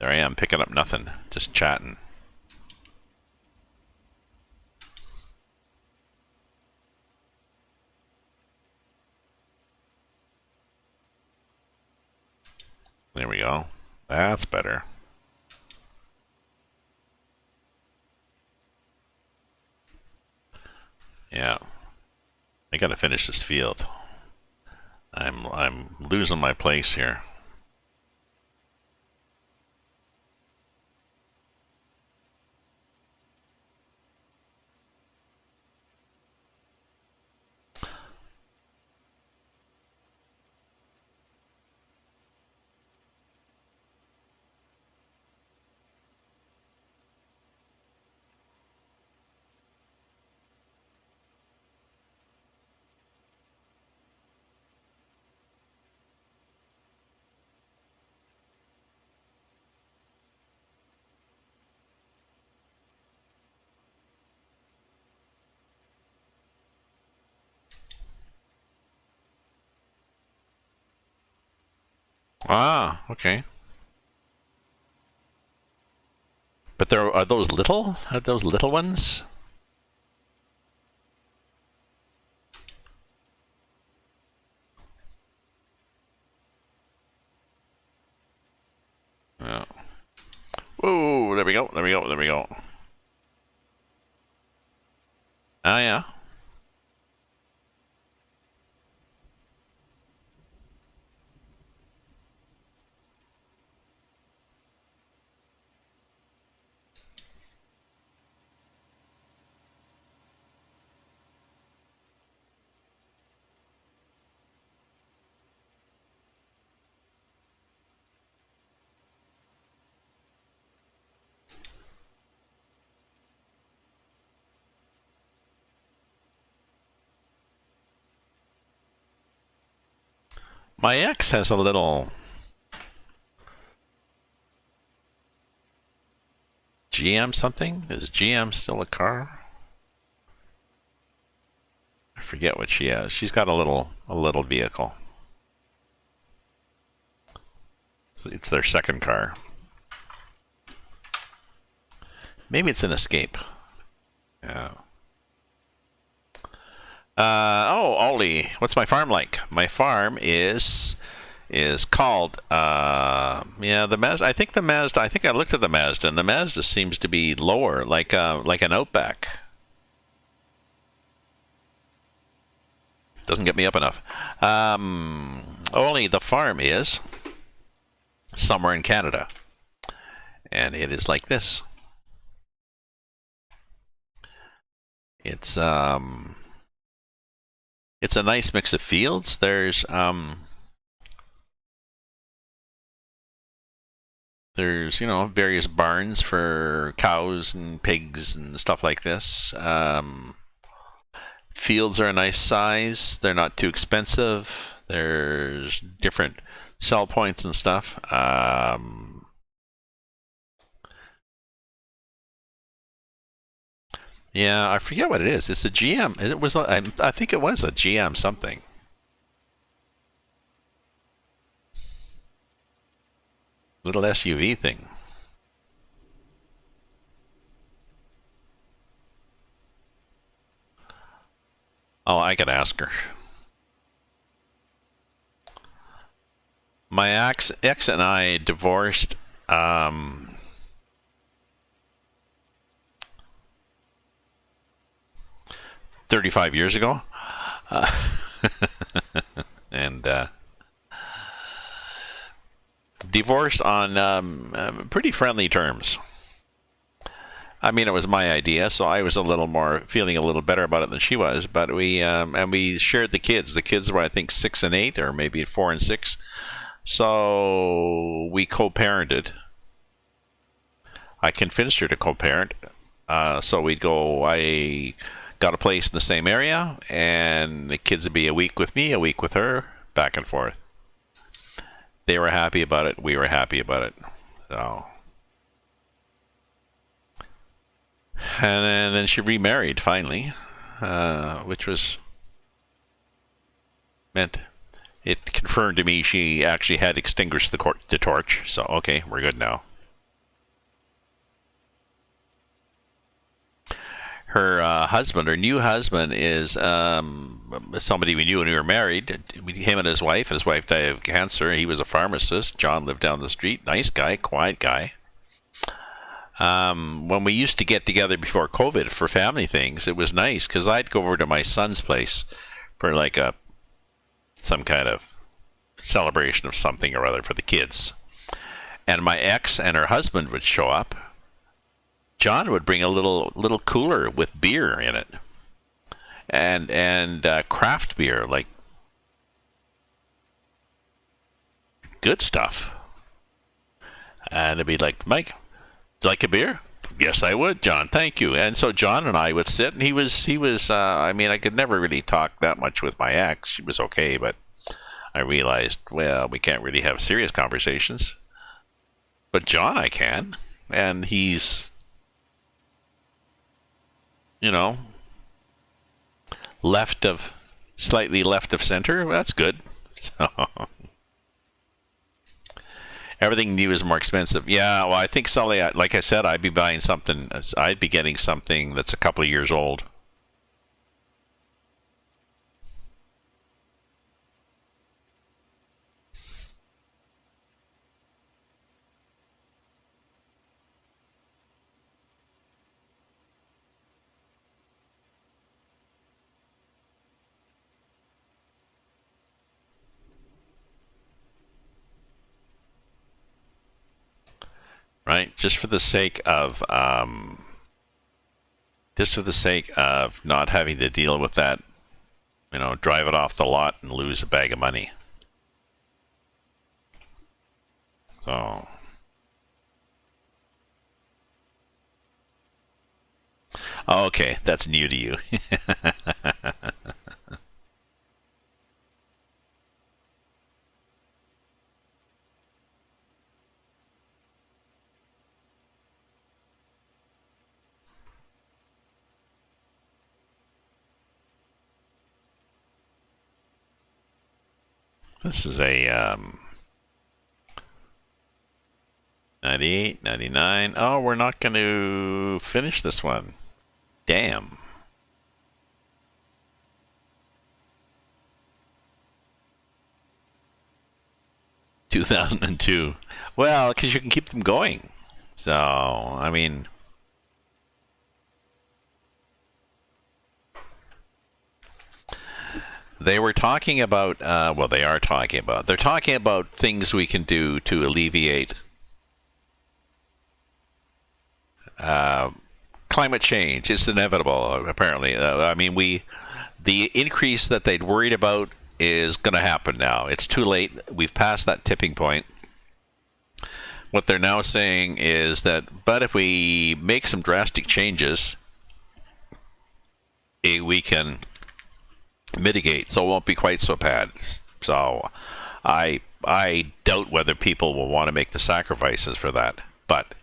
There I am, picking up nothing, just chatting. There we go. That's better. Yeah. I gotta finish this field. I'm losing my place here. Ah, okay. But are those little? Are those little ones? Yeah. Whoa, there we go, there we go, there we go. Ah, yeah. My ex has a little GM something. Is GM still a car? I forget what she has. She's got a little vehicle. It's their second car. Maybe it's an Escape. Yeah. Oh, Ollie, what's my farm like? My farm is called yeah, the Mazda. I think I looked at the Mazda, and the Mazda seems to be lower, like an Outback. Doesn't get me up enough. Only the farm is somewhere in Canada, and it is like this. It's a nice mix of fields. There's various barns for cows and pigs and stuff like this. Fields are a nice size. They're not too expensive. There's different sell points and stuff. Yeah, I forget what it is. It's a GM. It was. I think it was a GM something. Little SUV thing. Oh, I could ask her. My ex and I divorced 35 years ago. Uh, and divorced on pretty friendly terms. I mean, it was my idea, so I was a little more feeling a little better about it than she was. But we shared the kids. The kids were, I think, 6 and 8, or maybe 4 and 6. So we co-parented. I convinced her to co-parent. So we'd go. I got a place in the same area, and the kids would be a week with me, a week with her, back and forth. They were happy about it. We were happy about it. So, and then she remarried finally, which was meant it confirmed to me she actually had extinguished the torch. So okay, we're good now. Her husband, her new husband, is somebody we knew when we were married. Him and his wife died of cancer. He was a pharmacist. John lived down the street. Nice guy, quiet guy. When we used to get together before COVID for family things, it was nice because I'd go over to my son's place for like some kind of celebration of something or other for the kids. And my ex and her husband would show up. John would bring a little cooler with beer in it, and craft beer, like good stuff. And it'd be like, Mike, do you like a beer? Yes, I would, John. Thank you. And so John and I would sit, and he was. I mean, I could never really talk that much with my ex. She was okay, but I realized, well, we can't really have serious conversations. But John, I can, and he's, slightly left of center. Well, that's good. So everything new is more expensive. Yeah, well, I think, Sully, like I said, I'd be getting something that's a couple of years old. Right, just for the sake of not having to deal with that, drive it off the lot and lose a bag of money. So, okay, that's new to you. This is a 98, 99. Oh, we're not going to finish this one. Damn. (2002). Well, because you can keep them going. So, I mean, they were talking about, they're talking about things we can do to alleviate climate change. It's inevitable, apparently. I mean, the increase that they'd worried about is going to happen now. It's too late. We've passed that tipping point. What they're now saying is that, but if we make some drastic changes, we can mitigate, so it won't be quite so bad. So I doubt whether people will want to make the sacrifices for that. But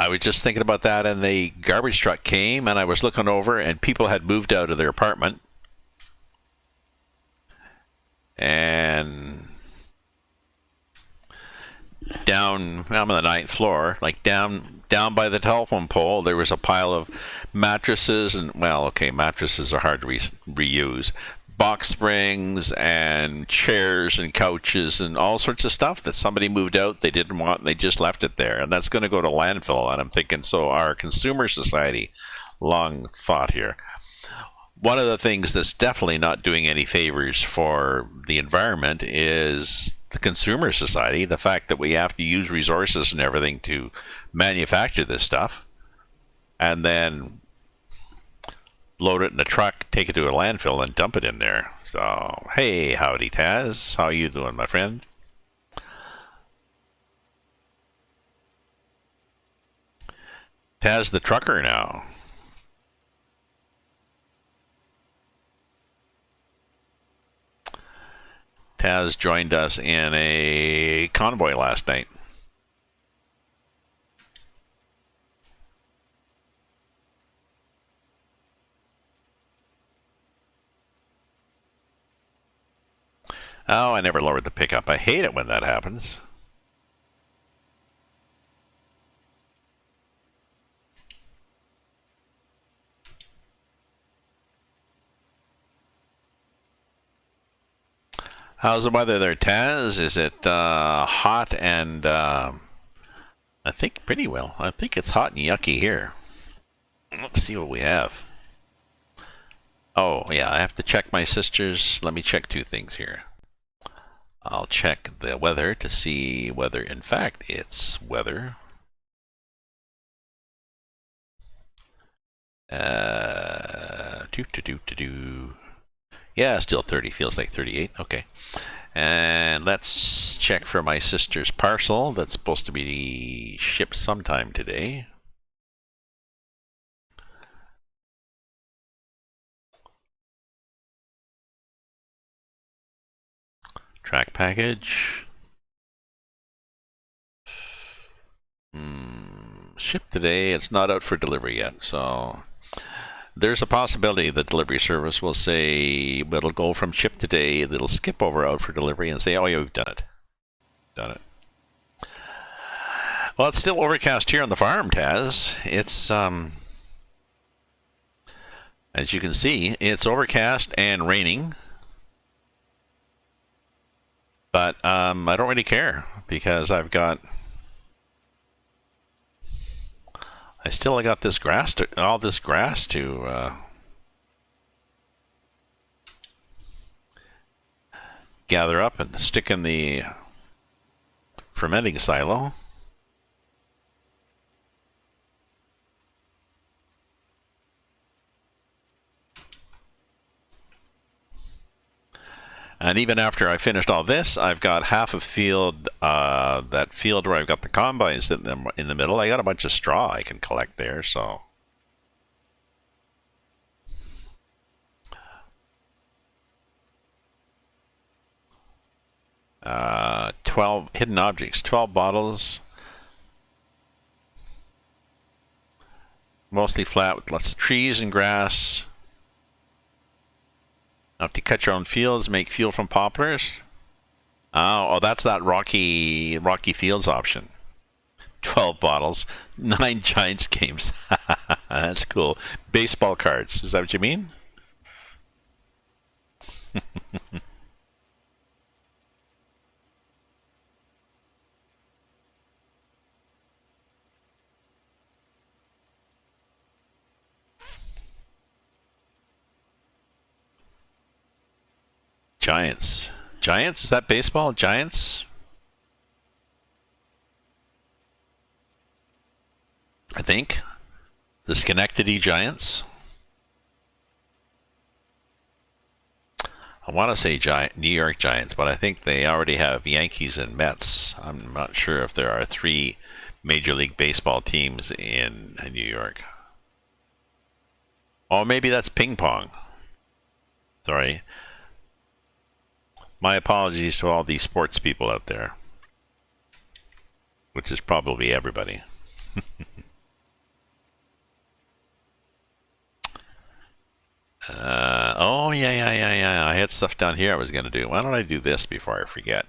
I was just thinking about that, and the garbage truck came, and I was looking over, and people had moved out of their apartment. And down, I'm on the 9th floor, like down by the telephone pole, there was a pile of mattresses, and, well, okay, mattresses are hard to reuse. Box springs and chairs and couches and all sorts of stuff that somebody moved out, they didn't want, and they just left it there. And that's going to go to landfill. And I'm thinking, so our consumer society, long thought here, one of the things that's definitely not doing any favors for the environment is the consumer society, the fact that we have to use resources and everything to manufacture this stuff, and then load it in a truck, take it to a landfill, and dump it in there. So, hey, howdy, Taz. How you doing, my friend? Taz the trucker now. Taz joined us in a convoy last night. Oh, I never lowered the pickup. I hate it when that happens. How's the weather there, Taz? Is it hot and I think pretty well. I think it's hot and yucky here. Let's see what we have. Oh, yeah, I have to check my sister's. Let me check two things here. I'll check the weather to see whether, in fact, it's weather. Yeah, still 30. Feels like 38. Okay. And let's check for my sister's parcel that's supposed to be shipped sometime today. Track package. Shipped today. It's not out for delivery yet, so there's a possibility the delivery service will say it'll go from shipped today, it'll skip over out for delivery and say, oh yeah, we've done it. Done it. Well, it's still overcast here on the farm, Taz. It's, as you can see, it's overcast and raining. But I don't really care because I still got this grass all this grass to gather up and stick in the fermenting silo. And even after I finished all this, I've got half a field, that field where I've got the combines in the middle. I got a bunch of straw I can collect there, so. Uh, 12 hidden objects, 12 bottles. Mostly flat with lots of trees and grass. Have to cut your own fields, make fuel from poplars. Oh, that's that Rocky Fields option. 12 bottles, 9 Giants games. That's cool. Baseball cards. Is that what you mean? Giants. Giants? Is that baseball? Giants? I think. The Schenectady Giants. I want to say New York Giants, but I think they already have Yankees and Mets. I'm not sure if there are 3 Major League Baseball teams in New York. Oh, maybe that's ping pong. Sorry. My apologies to all these sports people out there, which is probably everybody. Oh, yeah. I had stuff down here I was going to do. Why don't I do this before I forget?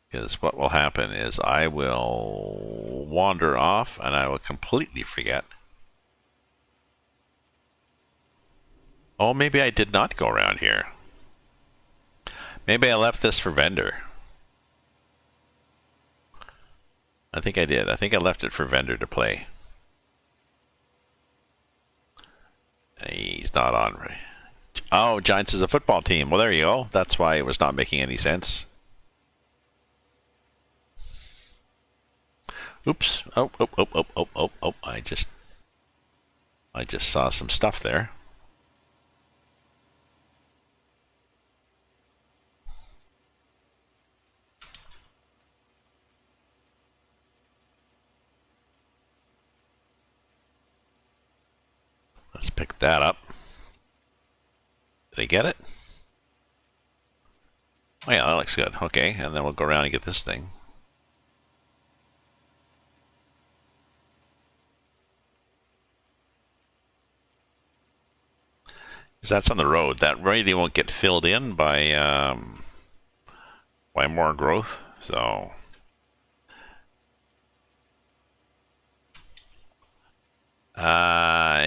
Because what will happen is I will wander off and I will completely forget. Oh, maybe I did not go around here. Maybe I left this for vendor. I think I did. I think I left it for vendor to play. He's not on. Oh, Giants is a football team. Well, there you go. That's why it was not making any sense. Oops. Oh. I just saw some stuff there. Let's pick that up. Did I get it? Oh yeah, that looks good. Okay, and then we'll go around and get this thing. Because that's on the road. That really won't get filled in by more growth. So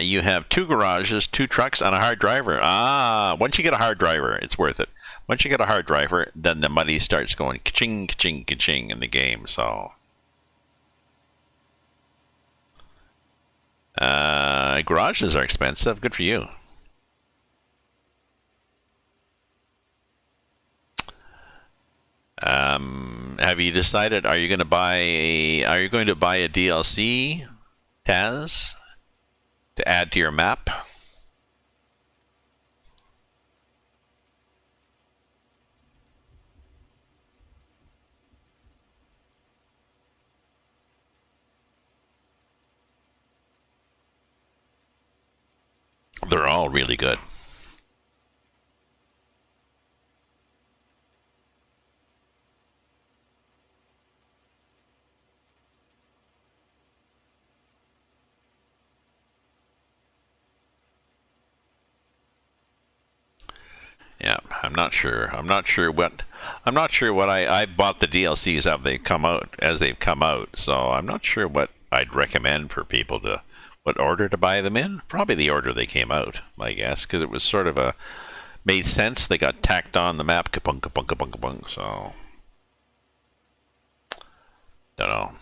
you have 2 garages, 2 trucks, and a hard driver. Once you get a hard driver, it's worth it. Once you get a hard driver, then the money starts going ka-ching, ka-ching, ka-ching in the game. So garages are expensive. Good for you. Have you decided? Are you going to buy a DLC, Taz, to add to your map? They're all really good. Yeah, I'm not sure what I bought the DLCs as they've come out. So I'm not sure what I'd recommend for people to what order to buy them in. Probably the order they came out, I guess, because it was sort of made sense. They got tacked on the map, kapunk, kapunk, kapunk, kapunk. So don't know.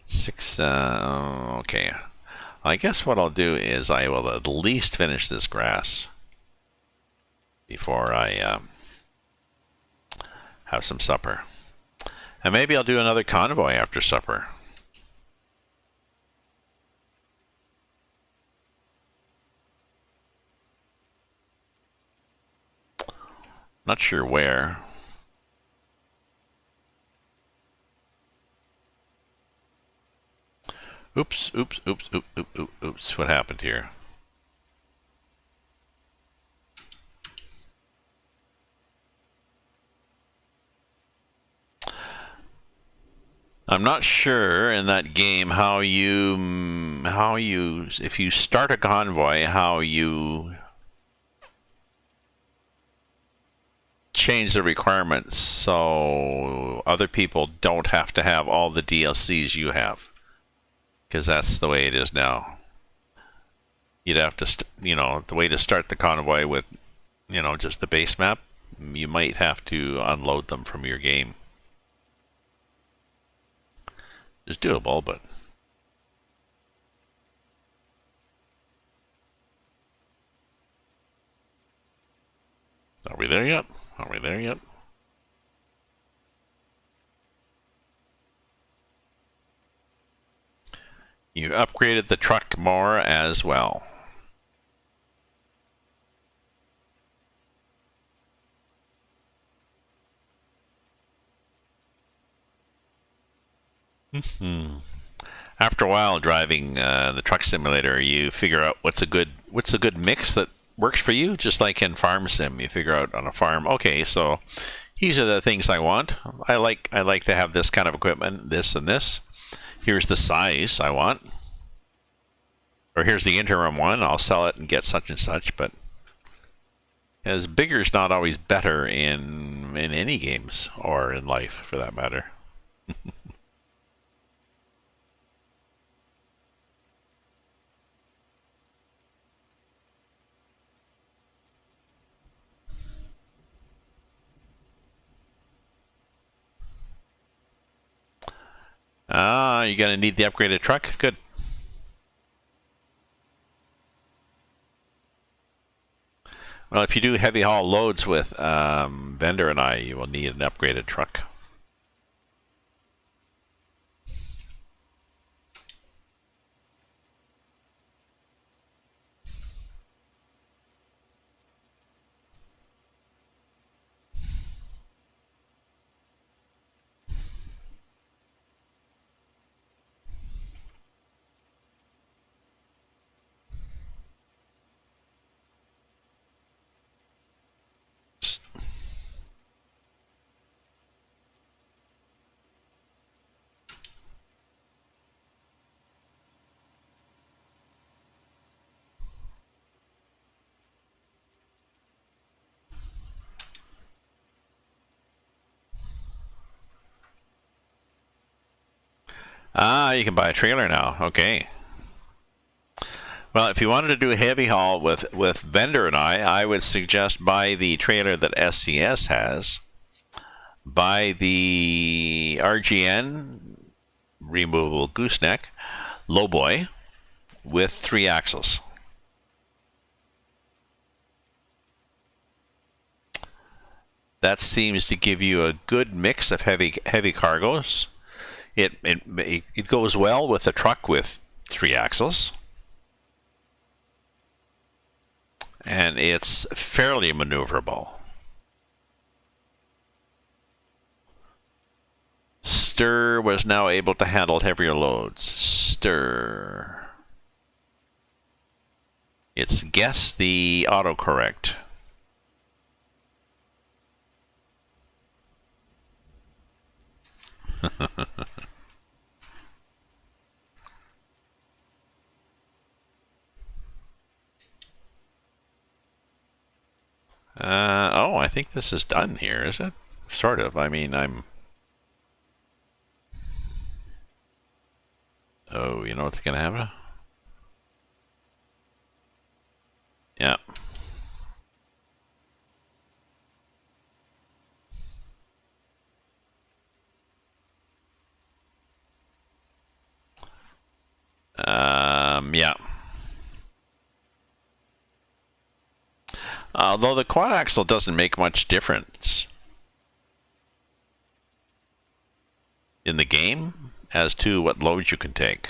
Six. Okay. I guess what I'll do is I will at least finish this grass before I have some supper. And maybe I'll do another convoy after supper. Not sure where. Oops. What happened here? I'm not sure in that game how you if you start a convoy, how you change the requirements so other people don't have to have all the DLCs you have. Because that's the way it is now. You'd have to, the way to start the convoy with, just the base map, you might have to unload them from your game. It's doable, but... Are we there yet? You upgraded the truck more as well. After a while driving the truck simulator, you figure out what's a good mix that works for you. Just like in Farm Sim, you figure out on a farm, okay, so these are the things I want. I like to have this kind of equipment, this and this. Here's the size I want. Or here's the interim one. I'll sell it and get such and such, but as bigger is not always better in any games or in life for that matter. You're going to need the upgraded truck? Good. Well, if you do heavy haul loads with Vendor and I, you will need an upgraded truck. You can buy a trailer now. Okay. Well, if you wanted to do a heavy haul with Vendor and I would suggest buy the trailer that SCS has. Buy the RGN removable gooseneck lowboy with 3 axles. That seems to give you a good mix of heavy cargoes. It goes well with a truck with 3 axles. And it's fairly maneuverable. Stir was now able to handle heavier loads. Stir. It's guess the autocorrect. Oh, I think this is done here, is it? Sort of. I mean, Oh, you know what's going to happen? Yeah. Yeah. Although the quad axle doesn't make much difference in the game as to what loads you can take.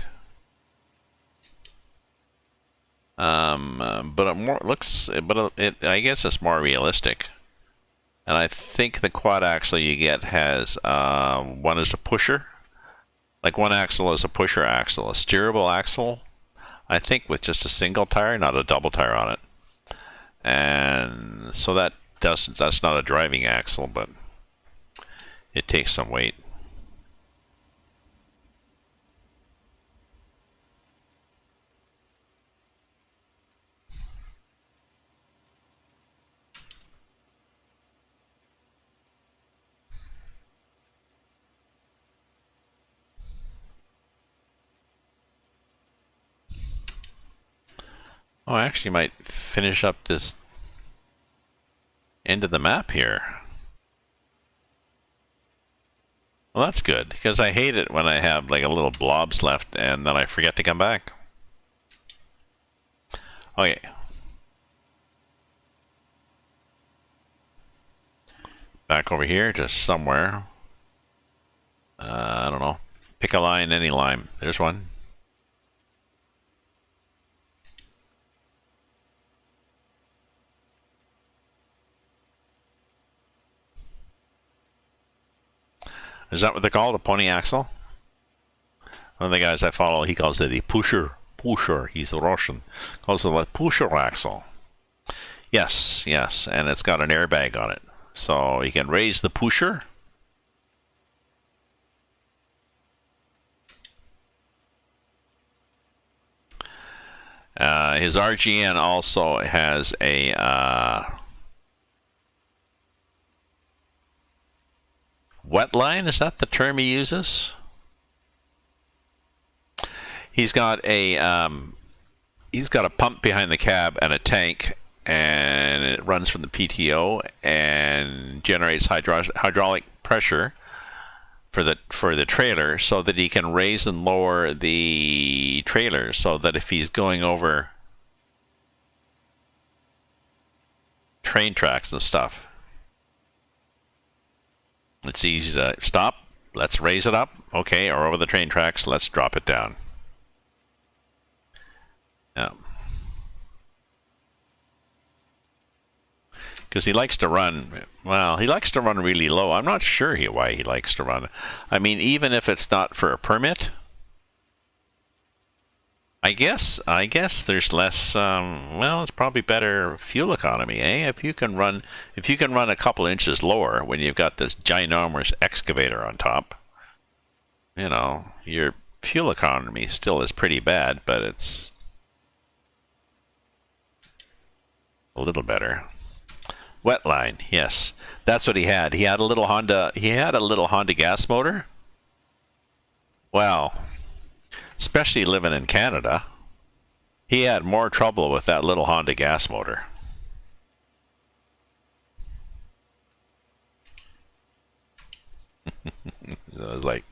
But it more looks, I guess it's more realistic. And I think the quad axle you get has one is a pusher. Like one axle is a pusher axle, a steerable axle, I think with just a single tire, not a double tire on it. And so that's not a driving axle, but it takes some weight. Oh, I actually might finish up this end of the map here. Well, that's good, because I hate it when I have like a little blobs left and then I forget to come back. Okay. Back over here, just somewhere. I don't know. Pick a line, any line. There's one. Is that what they call it, a pony axle? One of the guys I follow, he calls it a pusher. Pusher, he's a Russian. Calls it a pusher axle. Yes, yes, and it's got an airbag on it. So he can raise the pusher. His RGN also has a wet line. Is that the term he uses? He's got a pump behind the cab and a tank, and it runs from the PTO and generates hydraulic pressure for the trailer, so that he can raise and lower the trailer, so that if he's going over train tracks and stuff, it's easy to stop. Let's raise it up, okay, or over the train tracks, let's drop it down. Yeah. Because he likes to run, well, he likes to run really low. I'm not sure why he likes to run. I mean, even if it's not for a permit, I guess there's less, well, it's probably better fuel economy, eh? If you can run a couple inches lower when you've got this ginormous excavator on top, you know, your fuel economy still is pretty bad, but it's a little better. Wet line, yes, that's what he had. He had a little Honda gas motor. Well, especially living in Canada, he had more trouble with that little Honda gas motor. It was like,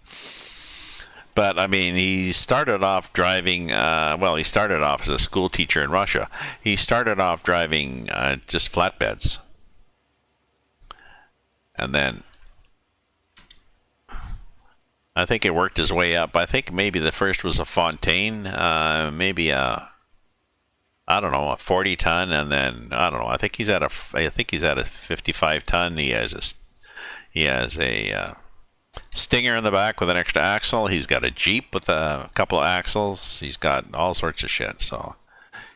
but I mean, he started off driving, well, he started off as a school teacher in Russia. He started off driving just flatbeds. And then I think it worked his way up. I think maybe the first was a Fontaine, maybe I don't know, a 40 ton, and then I don't know. I think he's at a 55 ton. He has a Stinger in the back with an extra axle. He's got a Jeep with a couple of axles. He's got all sorts of shit. So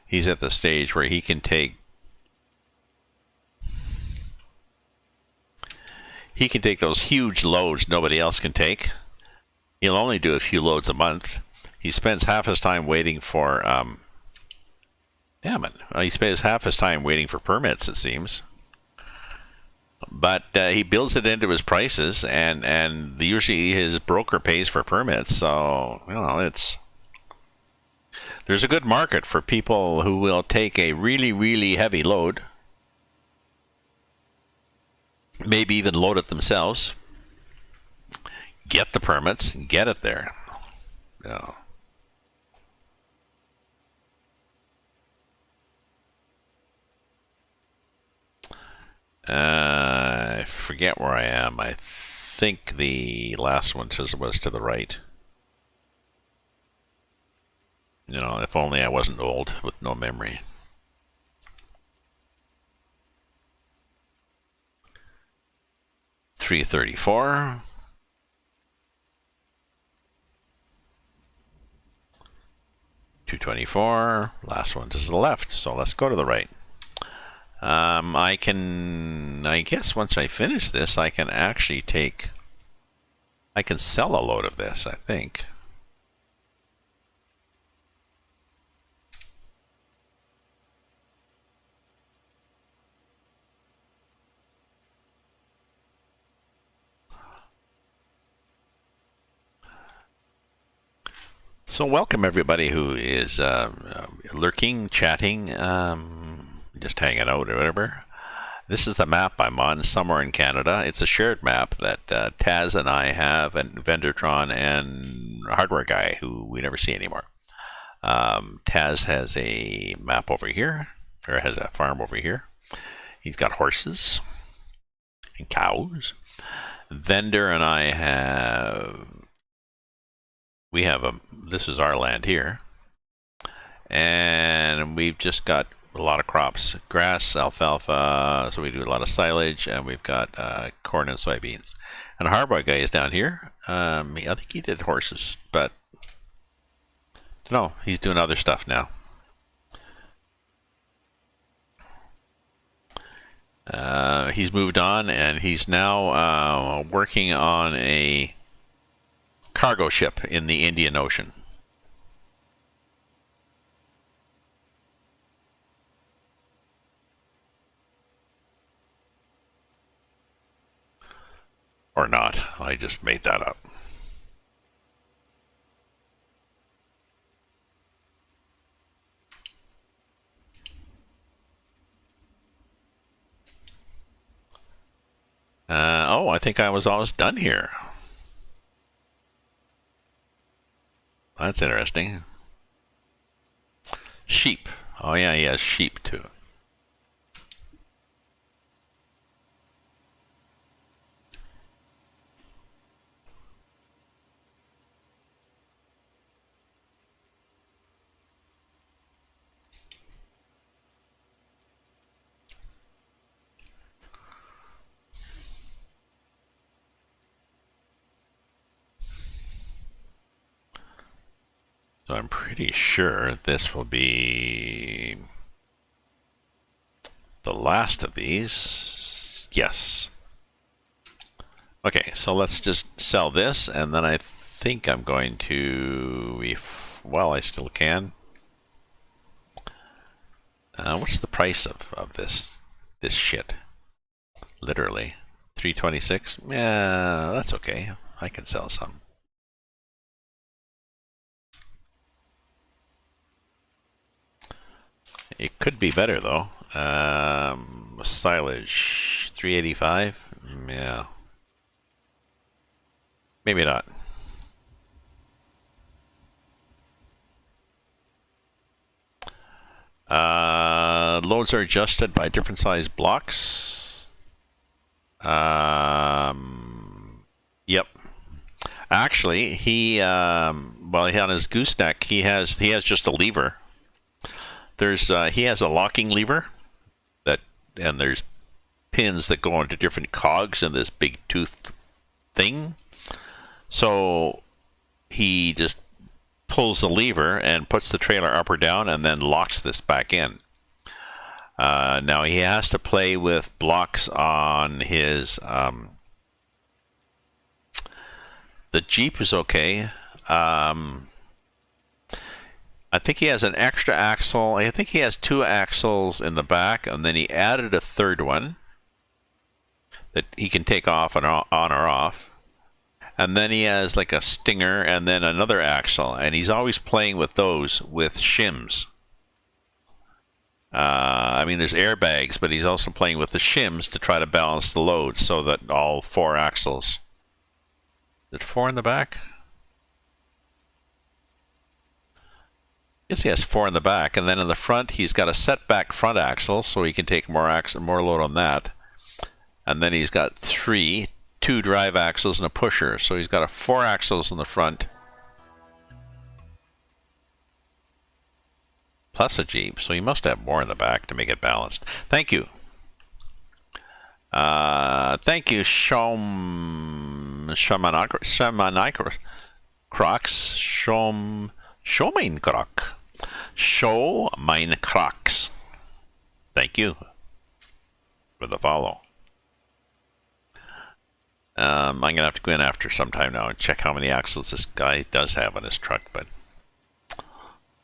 he's at the stage where he can take those huge loads nobody else can take. He'll only do a few loads a month. He spends half his time waiting for he spends half his time waiting for permits, it seems. But he builds it into his prices, and usually his broker pays for permits. So, you know, there's a good market for people who will take a really, really heavy load, maybe even load it themselves, get the permits, and get it there. Yeah. I forget where I am. I think the last one was to the right. You know, if only I wasn't old with no memory. $334. $224. Last one to the left. So let's go to the right. I guess once I finish this, I can actually sell a load of this, I think. So welcome everybody who is lurking, chatting, just hanging out or whatever. This is the map I'm on, somewhere in Canada. It's a shared map that Taz and I have, and Vendortron and Hardware Guy, who we never see anymore. Taz has a map over here, or has a farm over here. He's got horses and cows. Vendor and I this is our land here. And we've just got a lot of crops, grass, alfalfa, so we do a lot of silage, and we've got corn and soybeans. And Hardware Guy is down here. I think he did horses, but no, he's doing other stuff now. he's moved on, and he's now working on a cargo ship in the Indian Ocean. Or not. I just made that up. Oh, I think I was almost done here. That's interesting. Sheep. Oh yeah, he has sheep too. So I'm pretty sure this will be the last of these. Yes. Okay, so let's just sell this, and then I think I'm going to, well, I still can. What's the price of this shit? Literally, 326. Yeah, that's okay. I can sell some. It could be better though. Silage, 385. Yeah, maybe not. Loads are adjusted by different size blocks. Yep. Actually, he well, on his gooseneck, he has just a lever. There's he has a locking lever and there's pins that go into different cogs in this big toothed thing. So he just pulls the lever and puts the trailer up or down and then locks this back in. Now he has to play with blocks on his the Jeep is okay. I think he has an extra axle. I think he has 2 axles in the back, and then he added a third one that he can take off and on or off. And then he has like a stinger and then another axle, and he's always playing with those with shims. I mean, there's airbags, but he's also playing with the shims to try to balance the load so that all 4 axles. Is it 4 in the back? Yes, he has 4 in the back, and then in the front he's got a setback front axle, so he can take more load on that. And then he's got 2 drive axles and a pusher, so he's got 4 axles in the front, plus a Jeep, so he must have more in the back to make it balanced. Thank you. Thank you, Show mine Crocs. Thank you for the follow. I'm gonna have to go in after sometime now and check how many axles this guy does have on his truck, but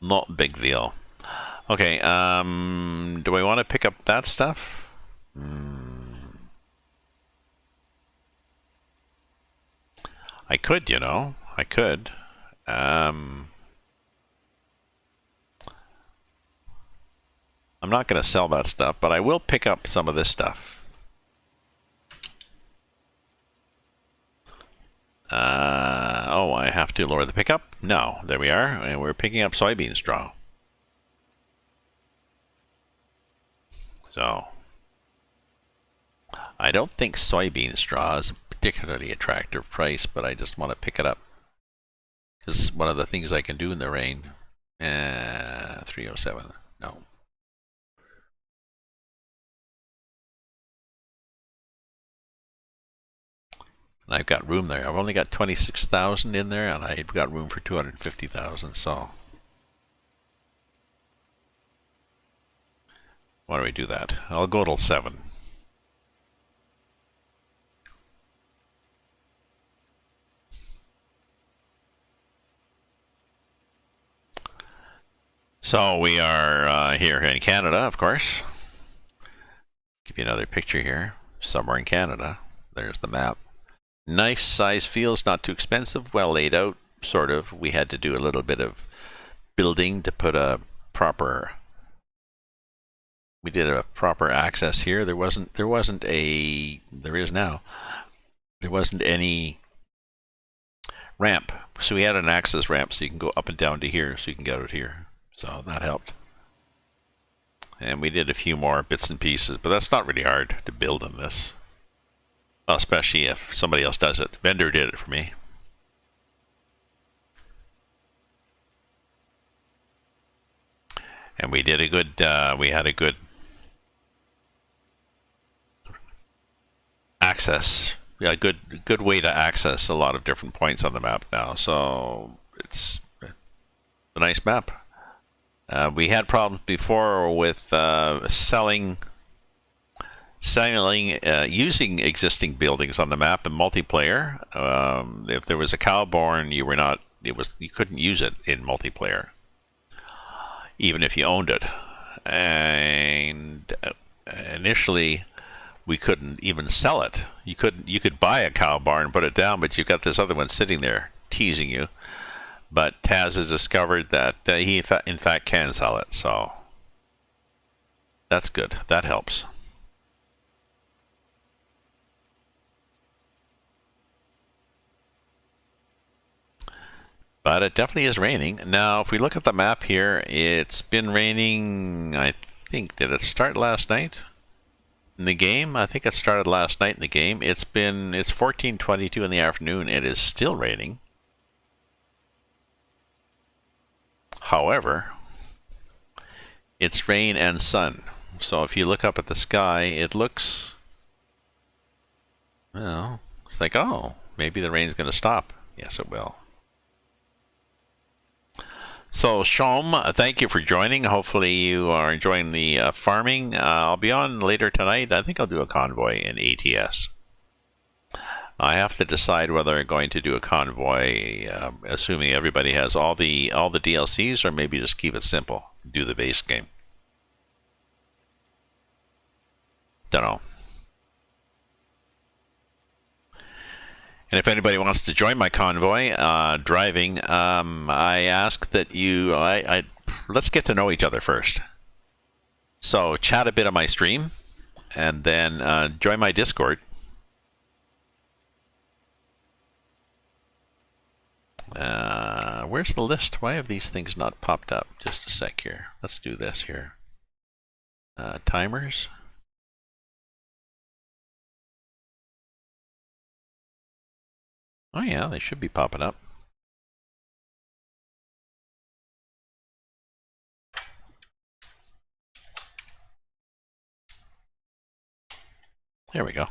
not a big deal. Okay, do I want to pick up that stuff? I could, you know. I could. I'm not going to sell that stuff, but I will pick up some of this stuff. Oh, I have to lower the pickup? No, there we are. And we're picking up soybean straw. So, I don't think soybean straw is a particularly attractive price, but I just want to pick it up. Because it's one of the things I can do in the rain. 307. No. And I've got room there. I've only got 26,000 in there, and I've got room for 250,000. So why do we do that? I'll go till 7. So we are here in Canada, of course. Give you another picture here. Somewhere in Canada. There's the map. Nice size fields, not too expensive, well laid out, sort of. We had to do a little bit of building to put a proper. We did a proper access here. There wasn't a. There is now. There wasn't any ramp, so we had an access ramp, so you can go up and down to here, so you can get out here. So that helped. And we did a few more bits and pieces, but that's not really hard to build in this. Well, especially if somebody else does it. Vendor did it for me. And we did a good, we had a good access. Yeah, good way to access a lot of different points on the map now. So it's a nice map. We had problems before with using existing buildings on the map in multiplayer. If there was a cow born, you couldn't use it in multiplayer, even if you owned it. And initially, we couldn't even sell it. You could buy a cow barn, put it down, but you've got this other one sitting there teasing you. But Taz has discovered that he in fact can sell it, so that's good. That helps. But it definitely is raining. Now, if we look at the map here, it's been raining, I think, did it start last night? In the game? I think it started last night in the game. It's 14:22 in the afternoon. It is still raining. However, it's rain and sun. So if you look up at the sky, it looks, well, it's like, oh, maybe the rain's going to stop. Yes, it will. So, Shom, thank you for joining. Hopefully you are enjoying the farming. I'll be on later tonight. I think I'll do a convoy in ATS. I have to decide whether I'm going to do a convoy, assuming everybody has all the DLCs, or maybe just keep it simple, do the base game. Don't know. And if anybody wants to join my convoy driving, I ask that you let's get to know each other first. So chat a bit on my stream, and then join my Discord. Where's the list? Why have these things not popped up? Just a sec here. Let's do this here. Timers. Oh yeah, they should be popping up. There we go.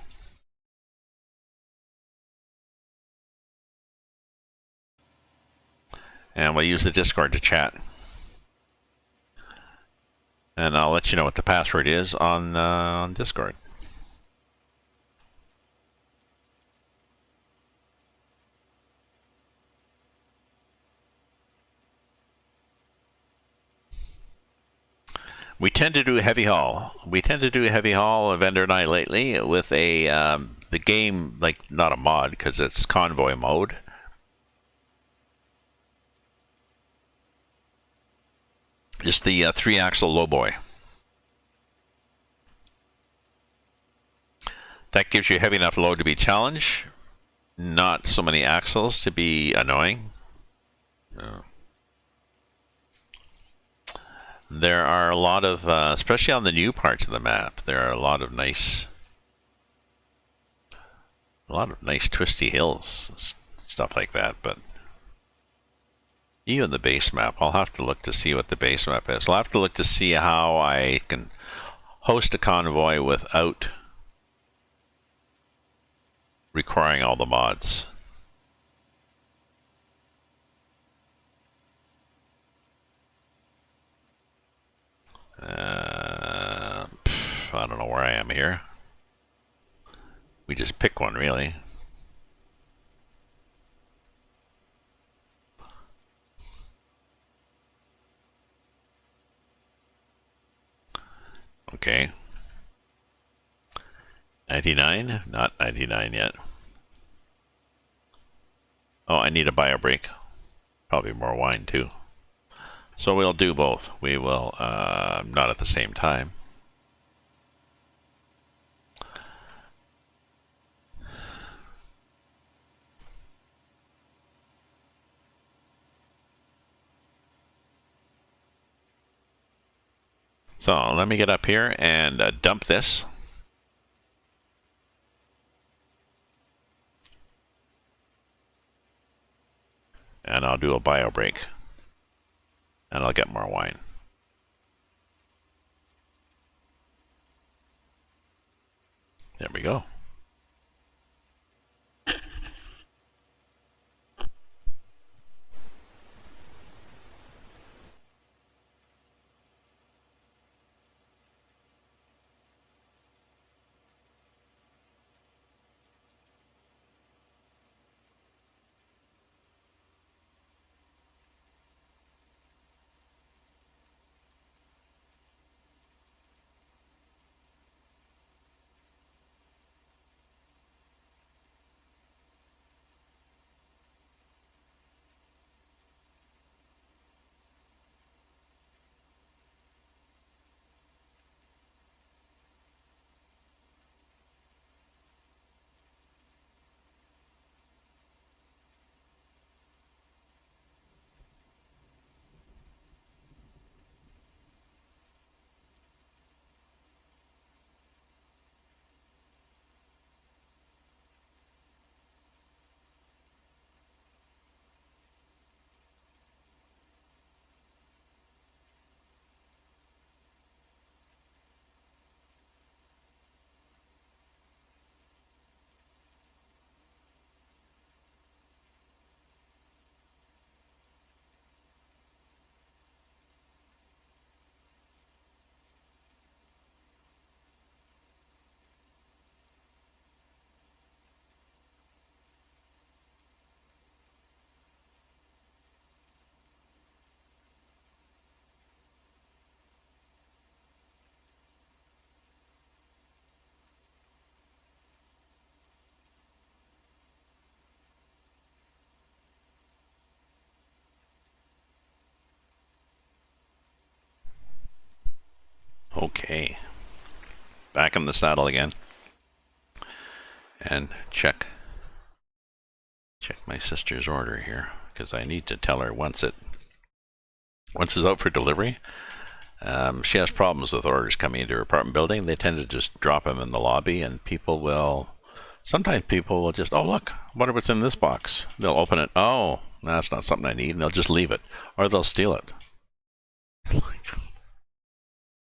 And we'll use the Discord to chat. And I'll let you know what the password is on Discord. We tend to do heavy haul. We tend to do heavy haul, Vendor and I, lately with a the game, like, not a mod because it's convoy mode. Just the 3-axle lowboy. That gives you a heavy enough load to be challenge, not so many axles to be annoying. There are a lot of, especially on the new parts of the map, there are a lot of nice twisty hills, stuff like that. But even the base map, I'll have to look to see what the base map is. I'll have to look to see how I can host a convoy without requiring all the mods. I don't know where I am here. We just pick one, really. Okay. 99? Not 99 yet. Oh, I need a bio break. Probably more wine too. So we'll do both. We will, not at the same time. So let me get up here and dump this. And I'll do a bio break. And I'll get more wine. There we go. Okay. Back in the saddle again. And check my sister's order here, because I need to tell her once it's out for delivery. She has problems with orders coming into her apartment building. They tend to just drop them in the lobby, and sometimes people will just, oh look, I wonder what's in this box. They'll open it, oh, that's not something I need, and they'll just leave it. Or they'll steal it.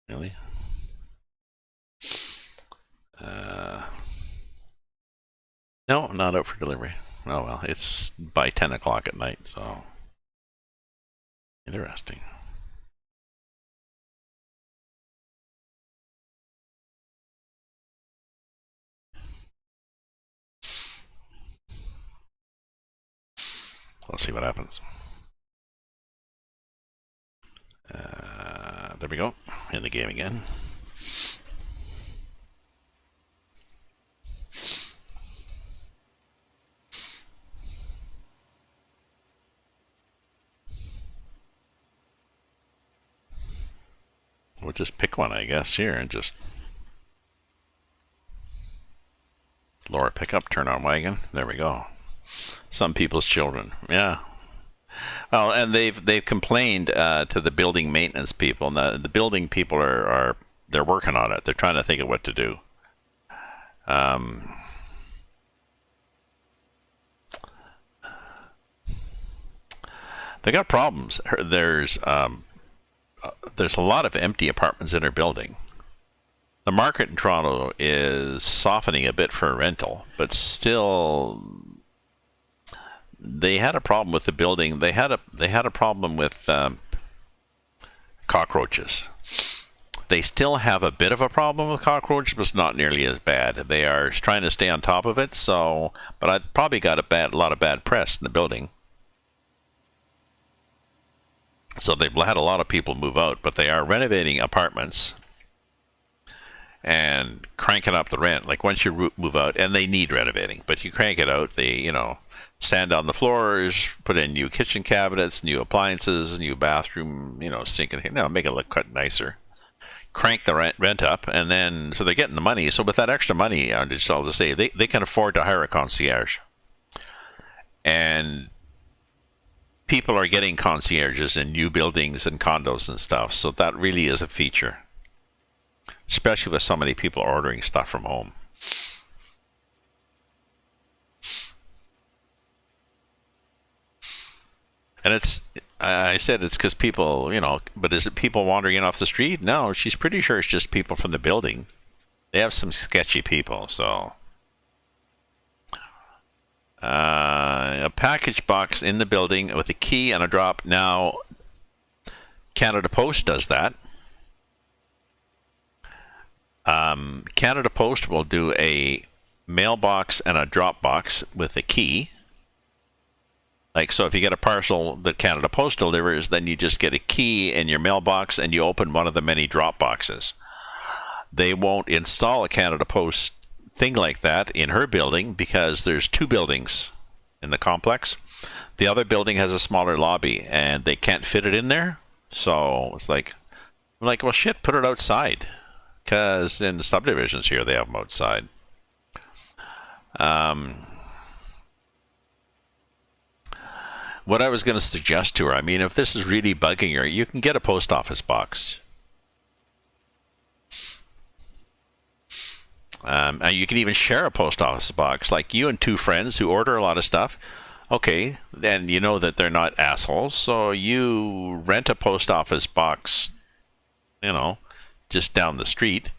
Really? No, not out for delivery. Oh well, it's by 10 o'clock at night, so interesting. Let's see what happens. There we go, in the game again. We'll just pick one, I guess, here and just lower pickup, turn on wagon. There we go. Some people's children, yeah. Well, and they've complained to the building maintenance people. Now, the building people they're working on it. They're trying to think of what to do. They got problems. There's a lot of empty apartments in our building. The market in Toronto is softening a bit for rental, but still, they had a problem with the building. They had a problem with cockroaches. They still have a bit of a problem with cockroaches, but it's not nearly as bad. They are trying to stay on top of it. So, but I've probably got a lot of bad press in the building. So they've had a lot of people move out, but they are renovating apartments. and cranking up the rent. Like once you move out, and they need renovating, but you crank it out, they, sand down the floors, put in new kitchen cabinets, new appliances, new bathroom, sink and make it look quite nicer. Crank the rent up, and then so they're getting the money. So with that extra money, I'll just say they can afford to hire a concierge, and people are getting concierges in new buildings and condos and stuff. So that really is a feature, especially with so many people ordering stuff from home. And I said it's because people, but is it people wandering in off the street? No, she's pretty sure it's just people from the building. They have some sketchy people, so. A package box in the building with a key and a drop. Now, Canada Post does that. Canada Post will do a mailbox and a drop box with a key. Like, so if you get a parcel that Canada Post delivers, then you just get a key in your mailbox and you open one of the many drop boxes. They won't install a Canada Post thing like that in her building because there's 2 buildings in the complex. The other building has a smaller lobby and they can't fit it in there. So it's like, I'm like, well, shit, put it outside. Because in the subdivisions here, they have them outside. What I was going to suggest to her, I mean, if this is really bugging her, you can get a post office box. And you can even share a post office box. Like you and 2 friends who order a lot of stuff. Okay, then you know that they're not assholes. So you rent a post office box, just down the street.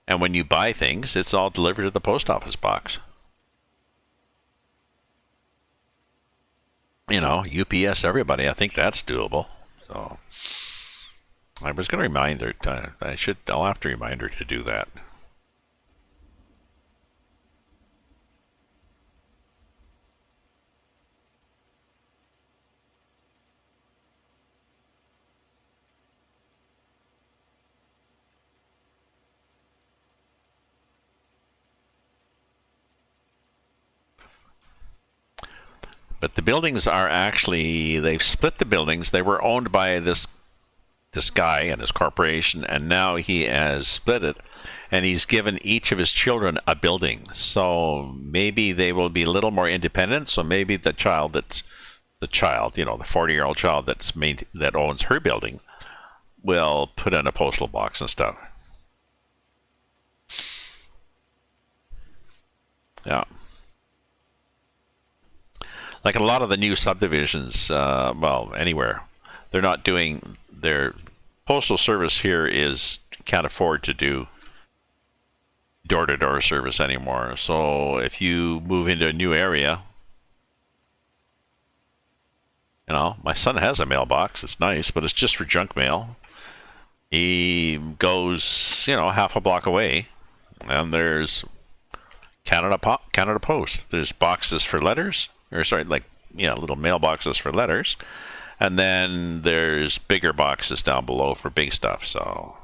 And when you buy things, it's all delivered to the post office box. UPS everybody. I think that's doable. So I was going to remind her. I'll have to remind her to do that. But the buildings are actually, they've split the buildings. They were owned by this guy and his corporation, and now he has split it, and he's given each of his children a building. So maybe they will be a little more independent. So maybe the 40-year-old child that owns her building will put in a postal box and stuff. Yeah. Like a lot of the new subdivisions, anywhere, they're not doing their postal service here can't afford to do door-to-door service anymore. So if you move into a new area, my son has a mailbox. It's nice, but it's just for junk mail. He goes, half a block away, and there's Canada Post. There's boxes for letters. Little mailboxes for letters. And then there's bigger boxes down below for big stuff, so.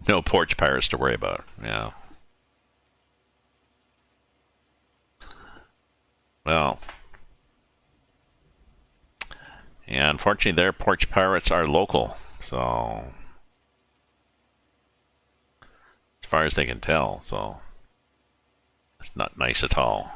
No porch pirates to worry about, yeah. Well. Yeah, unfortunately their porch pirates are local, so. Far as they can tell, so it's not nice at all.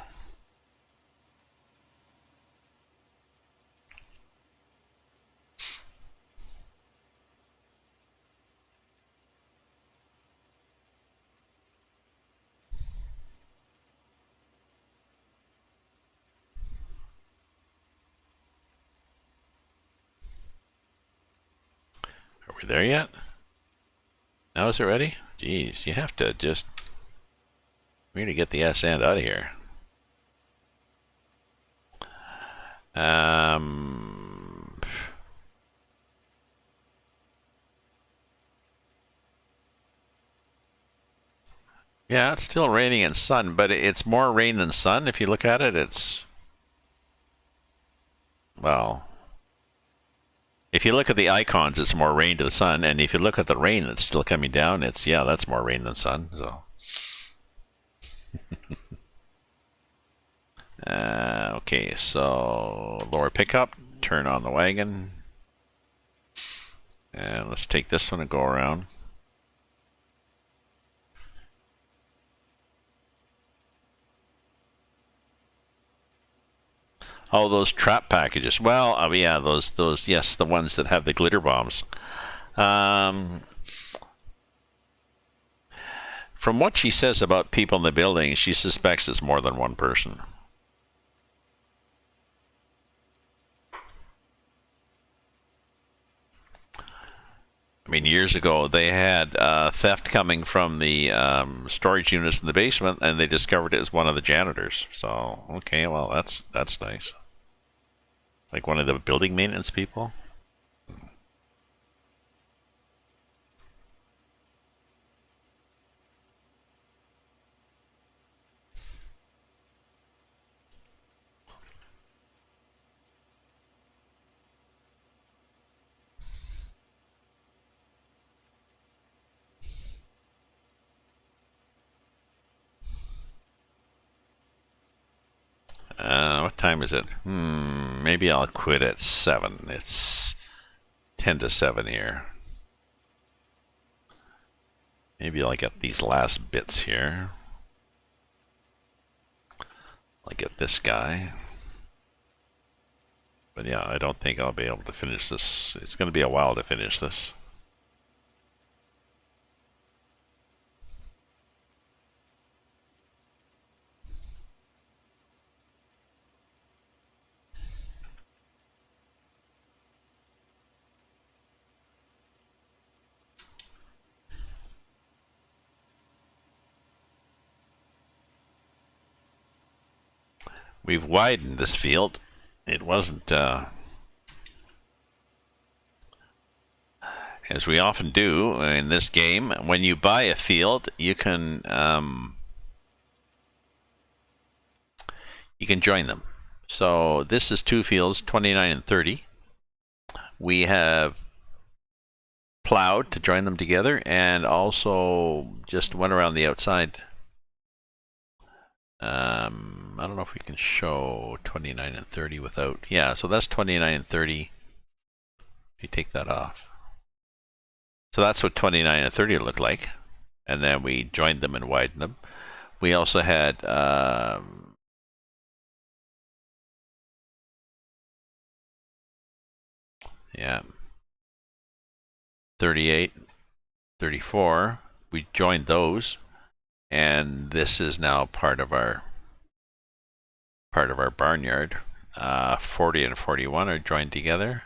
Are we there yet? Now is it ready? Jeez, you have to just really get the ass end out of here. Yeah, it's still raining and sun, but it's more rain than sun. If you look at it, If you look at the icons, it's more rain to the sun, and if you look at the rain that's still coming down, it's, yeah, that's more rain than sun. So, okay, so lower pickup, turn on the wagon, and let's take this one and go around. Oh, those trap packages. Well, yeah, those, yes, the ones that have the glitter bombs. From what she says about people in the building, she suspects it's more than one person. I mean, years ago, they had theft coming from the storage units in the basement, and they discovered it was one of the janitors. So, okay, well, that's nice. Like one of the building maintenance people. What time is it? Maybe I'll quit at 7. It's 10 to 7 here. Maybe I'll get these last bits here. I'll get this guy. But yeah, I don't think I'll be able to finish this. It's going to be a while to finish this. We've widened this field. It wasn't, as we often do in this game, when you buy a field, you can join them. So this is 2 fields, 29 and 30. We have plowed to join them together, and also just went around the outside. I don't know if we can show 29 and 30 without. Yeah, so that's 29 and 30. You take that off. So that's what 29 and 30 look like. And then we joined them and widened them. We also had yeah, 38, 34. We joined those, and this is now part of our barnyard. 40 and 41 are joined together.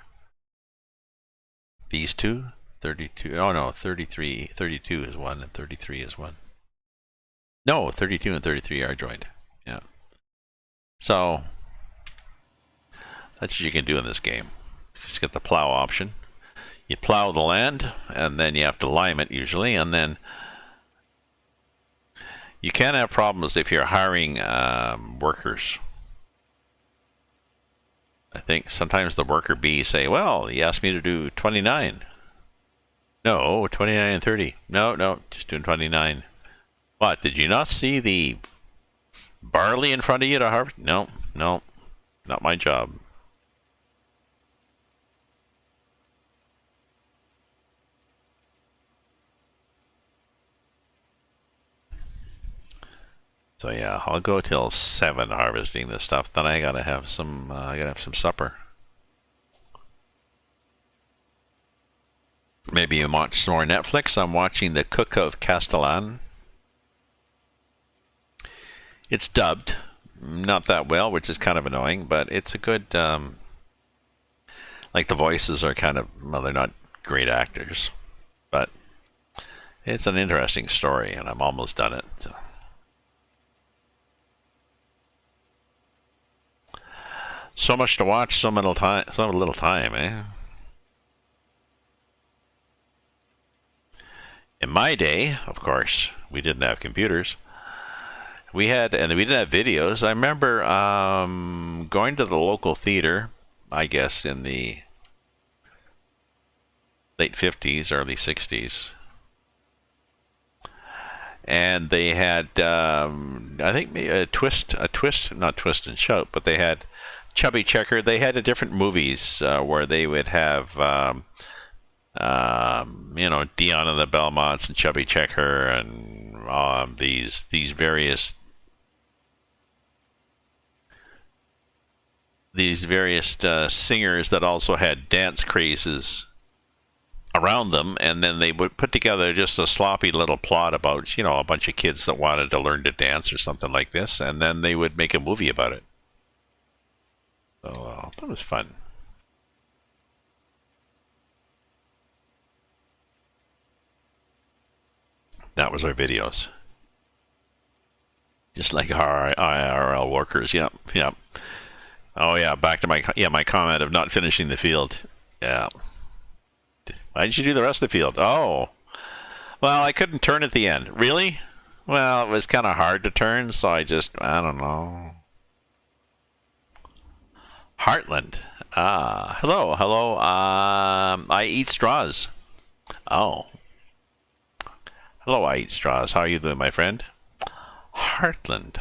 These two, 32. Oh no, 33, 32 is one, and 33 is one. No, 32 and 33 are joined. Yeah. So that's what you can do in this game. Just get the plow option. You plow the land, and then you have to lime it usually, and then you can have problems if you're hiring workers. I think sometimes the worker bee say, well, he asked me to do 29. No, 29 and 30. No, just doing 29. What, did you not see the barley in front of you to harvest? No, not my job. So yeah, I'll go till 7 harvesting this stuff. Then I gotta have some. Supper. Maybe you watch some more Netflix. I'm watching The Cook of Castellan. It's dubbed, not that well, which is kind of annoying, but it's a good. Like the voices are kind of, well, they're not great actors, but it's an interesting story, and I'm almost done it. So much to watch, so little time, eh? In my day, of course, we didn't have computers. We didn't have videos. I remember going to the local theater, I guess in the late 50s, early 60s. And they had, I think, a twist, not Twist and Shout, but they had Chubby Checker. They had different movies where they would have, Dion and the Belmonts and Chubby Checker and these various singers that also had dance crazes around them, and then they would put together just a sloppy little plot about, a bunch of kids that wanted to learn to dance or something like this, and then they would make a movie about it. So that was fun. That was our videos. Just like our IRL workers. Yep. Oh yeah, back to my comment of not finishing the field. Yeah. Why didn't you do the rest of the field? Oh. Well, I couldn't turn at the end. Really? Well, it was kind of hard to turn, so I don't know. Heartland. Hello. I eat straws. Oh. Hello, I eat straws. How are you doing, my friend? Heartland.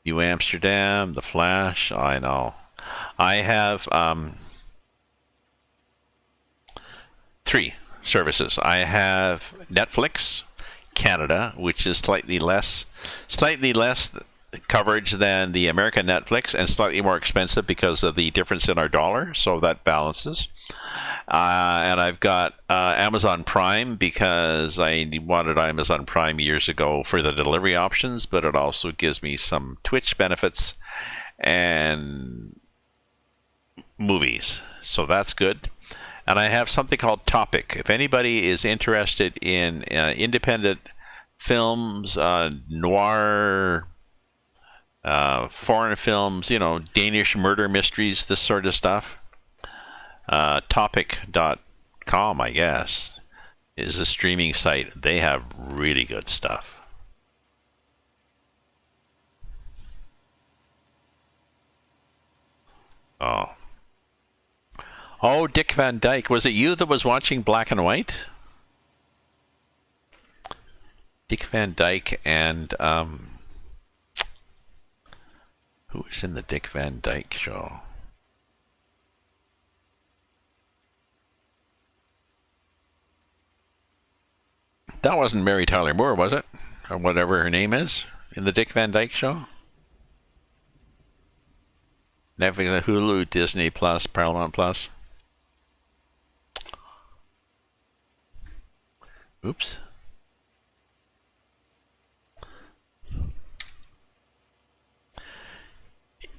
New Amsterdam, The Flash. I know. I have 3 services. I have Netflix Canada, which is slightly less coverage than the American Netflix, and slightly more expensive because of the difference in our dollar. So that balances. And I've got Amazon Prime because I wanted Amazon Prime years ago for the delivery options, but it also gives me some Twitch benefits and movies. So that's good. And I have something called Topic. If anybody is interested in independent films, noir, foreign films, Danish murder mysteries, this sort of stuff, topic.com, I guess, is a streaming site. They have really good stuff. Oh, Dick Van Dyke. Was it you that was watching Black and White? Dick Van Dyke and who was in the Dick Van Dyke show? That wasn't Mary Tyler Moore, was it? Or whatever her name is in the Dick Van Dyke show? Netflix, Hulu, Disney Plus, Paramount Plus. Oops.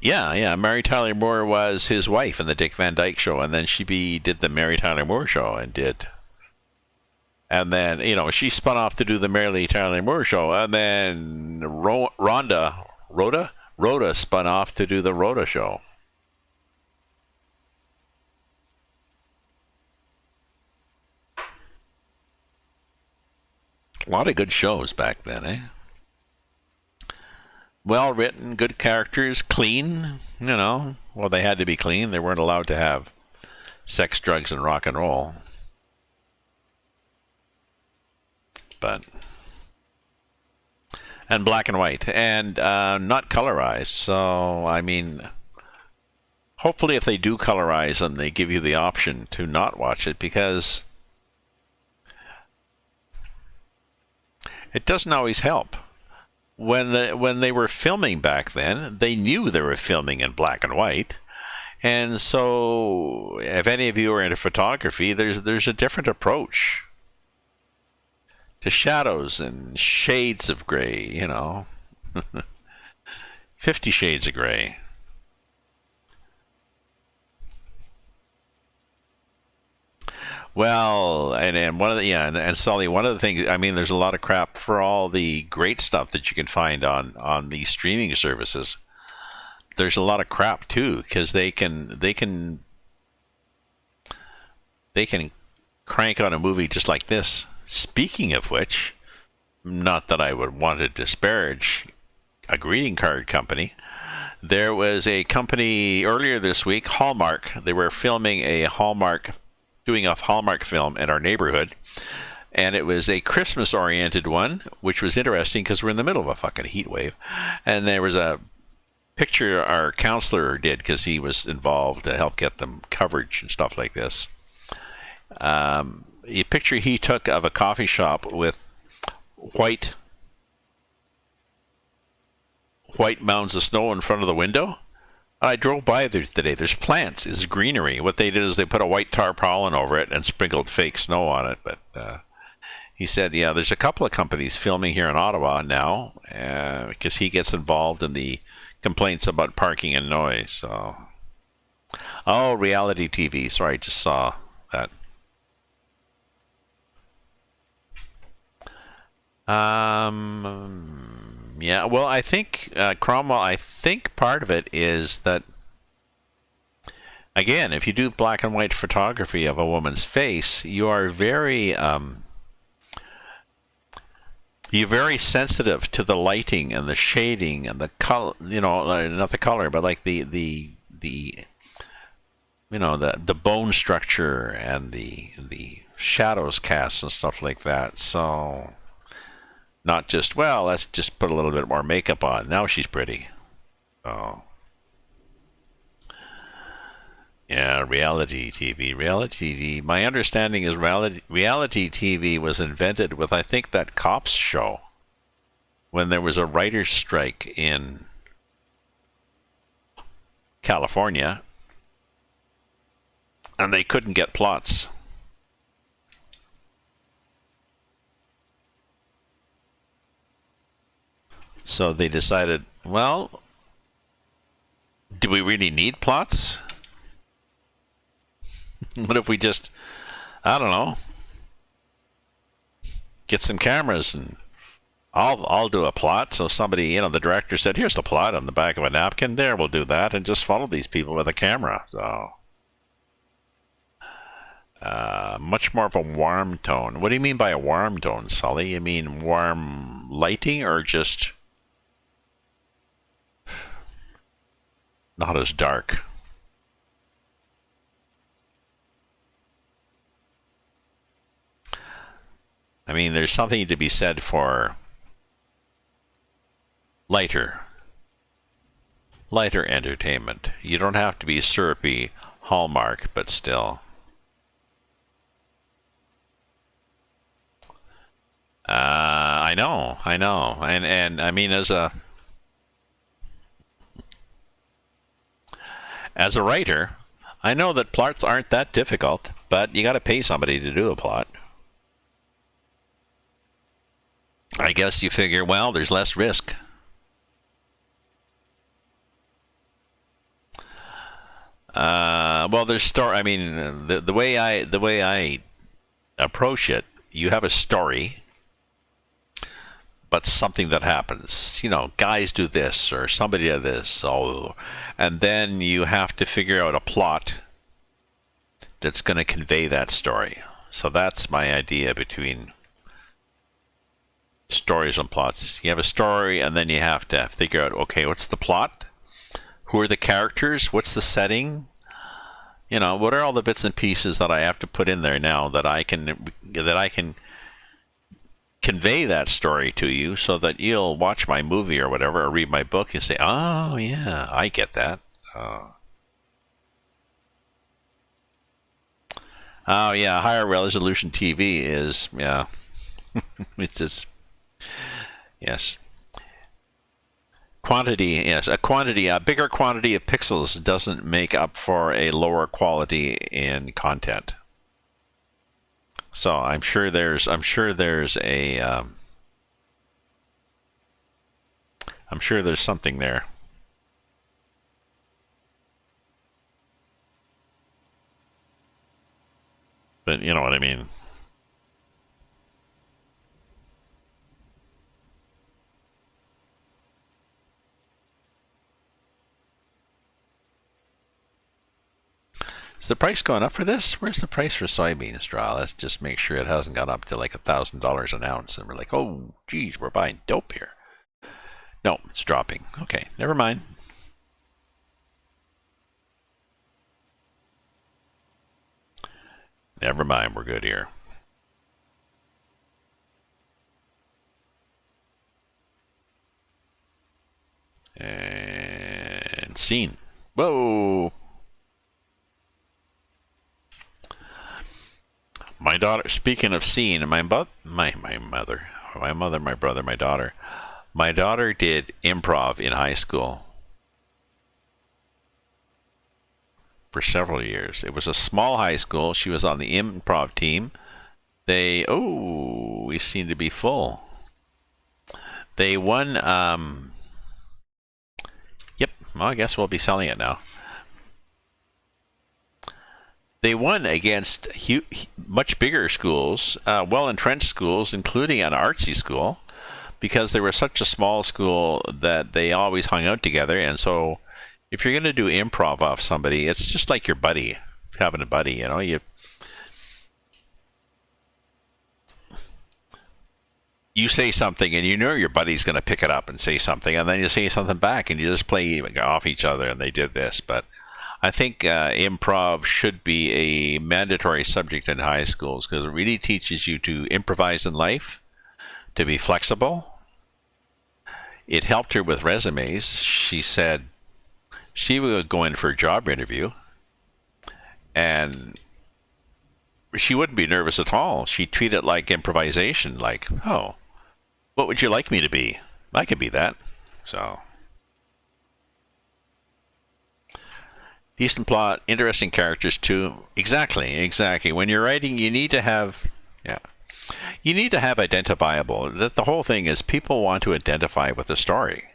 Yeah. Mary Tyler Moore was his wife in the Dick Van Dyke show, and then she did the Mary Tyler Moore show and then, she spun off to do the Mary Tyler Moore show, and then Rhoda spun off to do the Rhoda show. A lot of good shows back then, eh? Well written, good characters, clean, Well, they had to be clean. They weren't allowed to have sex, drugs, and rock and roll. And black and white, and not colorized. So, hopefully if they do colorize them, they give you the option to not watch it, because it doesn't always help. When they were filming back then, they knew they were filming in black and white. And so if any of you are into photography, there's a different approach to shadows and shades of gray, 50 Shades of Gray. Well, and one of the and Sully, one of the things, there's a lot of crap for all the great stuff that you can find on these streaming services. There's a lot of crap too, because they can crank out a movie just like this. Speaking of which, not that I would want to disparage a greeting card company, There was a company earlier this week, Hallmark. They were filming doing a Hallmark film in our neighborhood. And it was a Christmas-oriented one, which was interesting because we're in the middle of a fucking heat wave. And there was a picture our counselor did because he was involved to help get them coverage and stuff like this. A picture he took of a coffee shop with white mounds of snow in front of the window. I drove by there today. There's plants. It's greenery. What they did is they put a white tarpaulin over it and sprinkled fake snow on it. But he said, yeah, there's a couple of companies filming here in Ottawa now because he gets involved in the complaints about parking and noise. So, oh, reality TV. Sorry, I just saw that. Yeah, well, I think, Cromwell, I think part of it is that, again, if you do black and white photography of a woman's face, you are you're very sensitive to the lighting and the shading and the color, not the color, but like the bone structure and the shadows cast and stuff like that. So, not just, well, let's just put a little bit more makeup on. Now she's pretty. Oh. Yeah, reality TV. Reality TV. My understanding is reality TV was invented with, I think, that Cops show when there was a writer's strike in California and they couldn't get plots. So they decided, well, do we really need plots? What if we just, I don't know, get some cameras and I'll do a plot. So somebody, the director said, here's the plot on the back of a napkin. There, we'll do that and just follow these people with a camera. So much more of a warm tone. What do you mean by a warm tone, Sully? You mean warm lighting or just not as dark? I mean, there's something to be said for lighter entertainment. You don't have to be syrupy Hallmark, but still. I know. And I mean, as a writer, I know that plots aren't that difficult, but you got to pay somebody to do a plot. I guess you figure, well, there's less risk. Well, there's story. I mean, the way I approach it, you have a story, but something that happens. Guys do this or somebody does this, and then you have to figure out a plot that's going to convey that story. So that's my idea between stories and plots. You have a story, and then you have to figure out, okay, what's the plot? Who are the characters? What's the setting? What are all the bits and pieces that I have to put in there now that I can convey that story to you so that you'll watch my movie or whatever or read my book and say, oh, yeah, I get that. Oh, yeah, higher resolution TV is, yeah. It's just, yes. Quantity, yes. A bigger quantity of pixels doesn't make up for a lower quality in content. So I'm sure there's something there. But you know what I mean. Is the price going up for this? Where's the price for soybeans, Draw? Let's just make sure it hasn't gone up to like $1,000 an ounce. And we're like, oh, geez, we're buying dope here. No, it's dropping. Okay, never mind. Never mind, we're good here. And scene. Whoa! My daughter, speaking of scene, my mother, my brother, my daughter. My daughter did improv in high school for several years. It was a small high school. She was on the improv team. We seem to be full. They won, yep, well, I guess we'll be selling it now. They won against much bigger schools, well-entrenched schools, including an artsy school, because they were such a small school that they always hung out together. And so if you're going to do improv off somebody, it's just like your buddy, having a buddy, you know. You say something and you know your buddy's going to pick it up and say something, and then you say something back and you just play off each other, and they did this. But I think improv should be a mandatory subject in high schools because it really teaches you to improvise in life, to be flexible. It helped her with resumes. She said she would go in for a job interview and she wouldn't be nervous at all. She'd treat it like improvisation, like, oh, what would you like me to be? I could be that. So, decent plot, interesting characters too. Exactly. When you're writing, you need to have, you need to have identifiable. The whole thing is people want to identify with the story.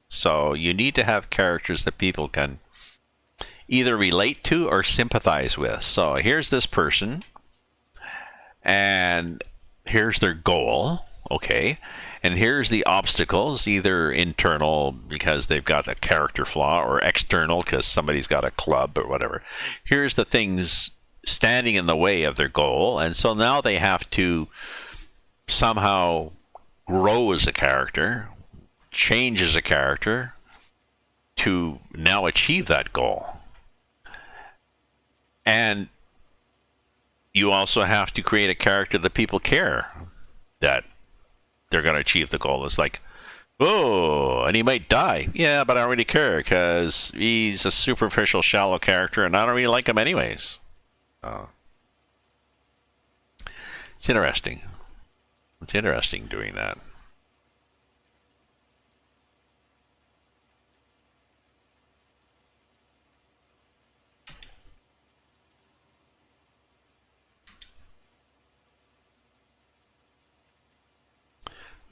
So you need to have characters that people can either relate to or sympathize with. So here's this person, and here's their goal, okay, and here's the obstacles, either internal because they've got a character flaw, or external because somebody's got a club or whatever. Here's the things standing in the way of their goal, and so now they have to somehow grow as a character, change as a character to now achieve that goal. And you also have to create a character that people care that they're going to achieve the goal. It's like, oh, and he might die. Yeah, but I don't really care because he's a superficial, shallow character, and I don't really like him anyways. It's interesting. It's interesting doing that.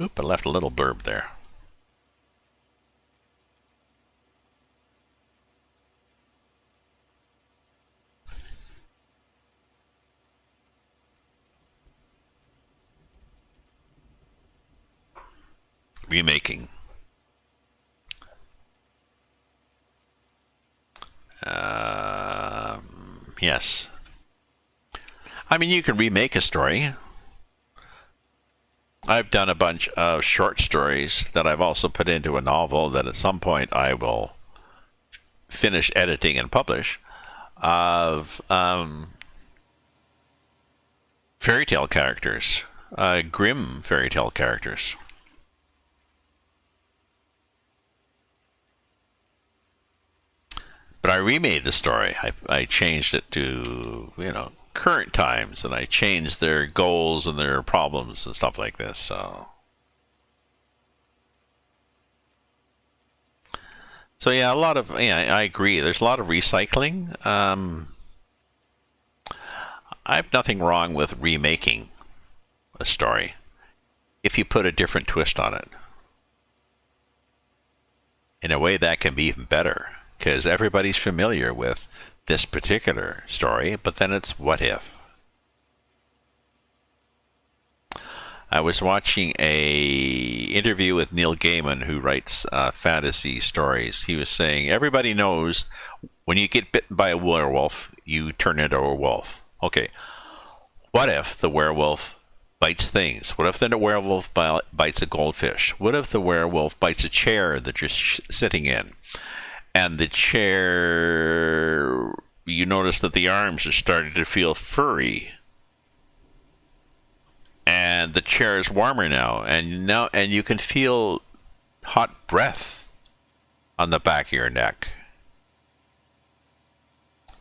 Oop, I left a little blurb there. Remaking. Yes. I mean, you can remake a story. I've done a bunch of short stories that I've also put into a novel that at some point I will finish editing and publish, of fairy tale characters, grim fairy tale characters. But I remade the story. I changed it to, current times, and I changed their goals and their problems and stuff like this. So yeah, I agree. There's a lot of recycling. I have nothing wrong with remaking a story if you put a different twist on it. In a way, that can be even better, because everybody's familiar with this particular story, but then it's what if. I was watching a interview with Neil Gaiman, who writes fantasy stories. He was saying everybody knows when you get bitten by a werewolf, you turn into a wolf. Okay, what if the werewolf bites things? What if the werewolf bites a goldfish? What if the werewolf bites a chair that you're sitting in? And the chair, you notice that the arms are starting to feel furry. and the chair is warmer now, and you can feel hot breath on the back of your neck.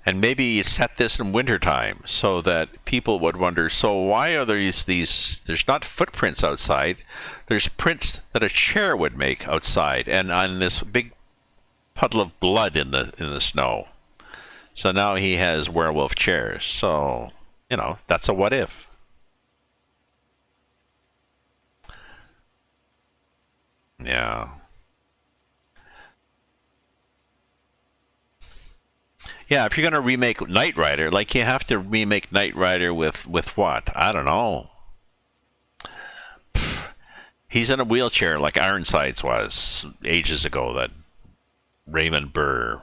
And maybe you set this in wintertime so that people would wonder, so why are there there's not footprints outside, there's prints that a chair would make outside and on this big puddle of blood in the snow. So now he has werewolf chairs. So, that's a what if. Yeah. Yeah, if you're going to remake Knight Rider, like you have to remake Knight Rider with what? I don't know. He's in a wheelchair like Ironsides was ages ago, that Raymond Burr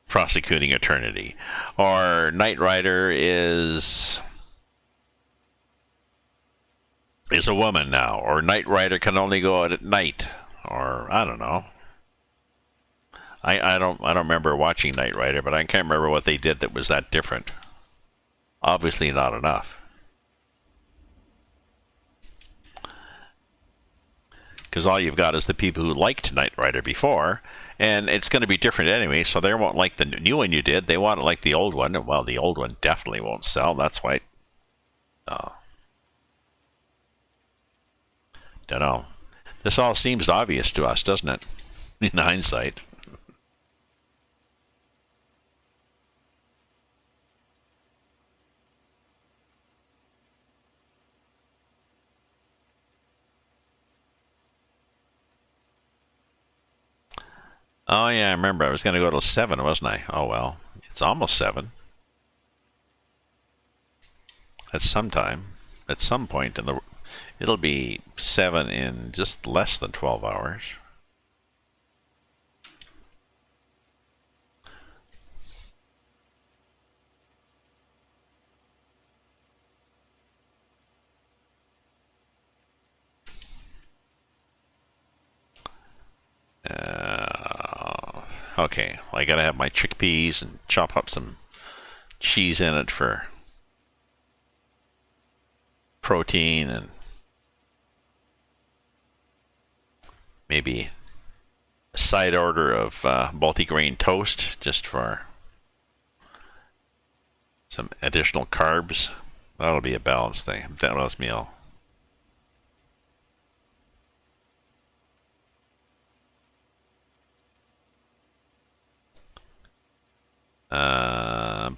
prosecuting eternity. Or Knight Rider is a woman now. Or Knight Rider can only go out at night. Or I don't know. I don't remember watching Knight Rider, but I can't remember what they did that was that different. Obviously not enough. Because all you've got is the people who liked Knight Rider before, and it's going to be different anyway, so they won't like the new one you did. They want it like the old one. Well, the old one definitely won't sell. That's why. Don't know. This all seems obvious to us, doesn't it? In hindsight. Oh, yeah, I remember. I was going to go till 7, wasn't I? Oh, well. It's almost 7. At some time. At some point in the... It'll be 7 in just less than 12 hours. Okay, well, I gotta have my chickpeas and chop up some cheese in it for protein, and maybe a side order of multigrain toast just for some additional carbs. That'll be a balanced thing, balanced meal.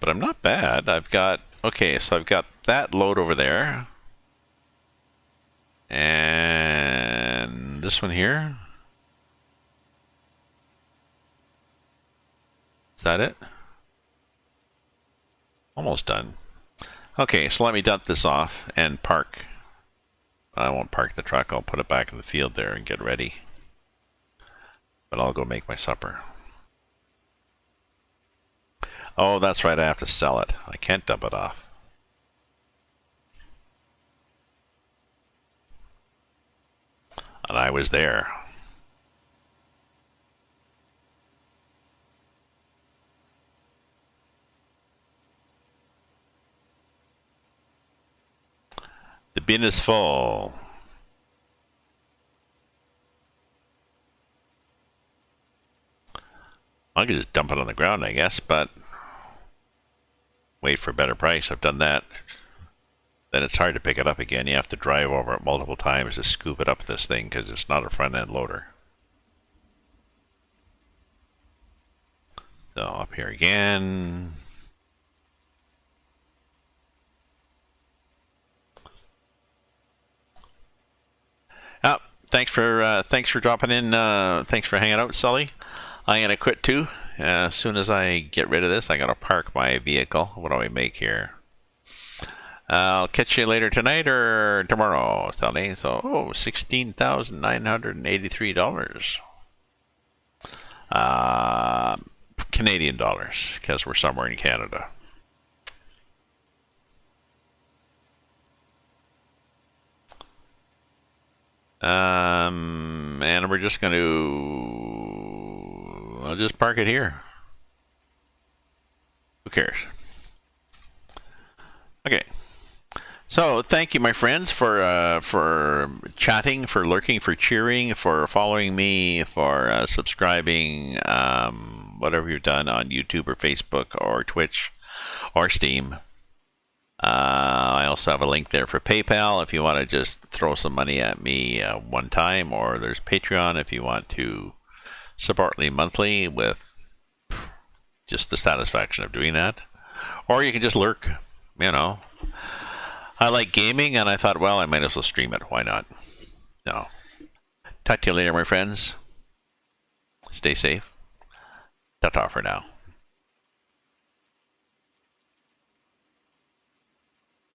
But I'm not bad. I've got that load over there. And this one here. Is that it? Almost done. Okay, so let me dump this off and park. I won't park the truck. I'll put it back in the field there and get ready. But I'll go make my supper. Oh, that's right. I have to sell it. I can't dump it off. And I was there. The bin is full. I could just dump it on the ground, I guess, but wait for a better price. I've done that. Then it's hard to pick it up again. You have to drive over it multiple times to scoop it up this thing because it's not a front-end loader. So up here again. Oh, thanks for dropping in. Thanks for hanging out, Sully. I'm gonna quit too. As soon as I get rid of this, I gotta park my vehicle. What do I make here? I'll catch you later tonight or tomorrow, Sully. So, $16,983. Canadian dollars, because we're somewhere in Canada. And we're just going to... I'll just park it here. Who cares? So thank you, my friends, for chatting, for lurking, for cheering, for following me, for subscribing, whatever you've done on YouTube or Facebook or Twitch or Steam. I also have a link there for PayPal if you want to just throw some money at me one time, or there's Patreon if you want to support me monthly with just the satisfaction of doing that. Or you can just lurk, you know. I like gaming, and I thought, well, I might as well stream it. Why not? No. Talk to you later, my friends. Stay safe. Ta-ta for now.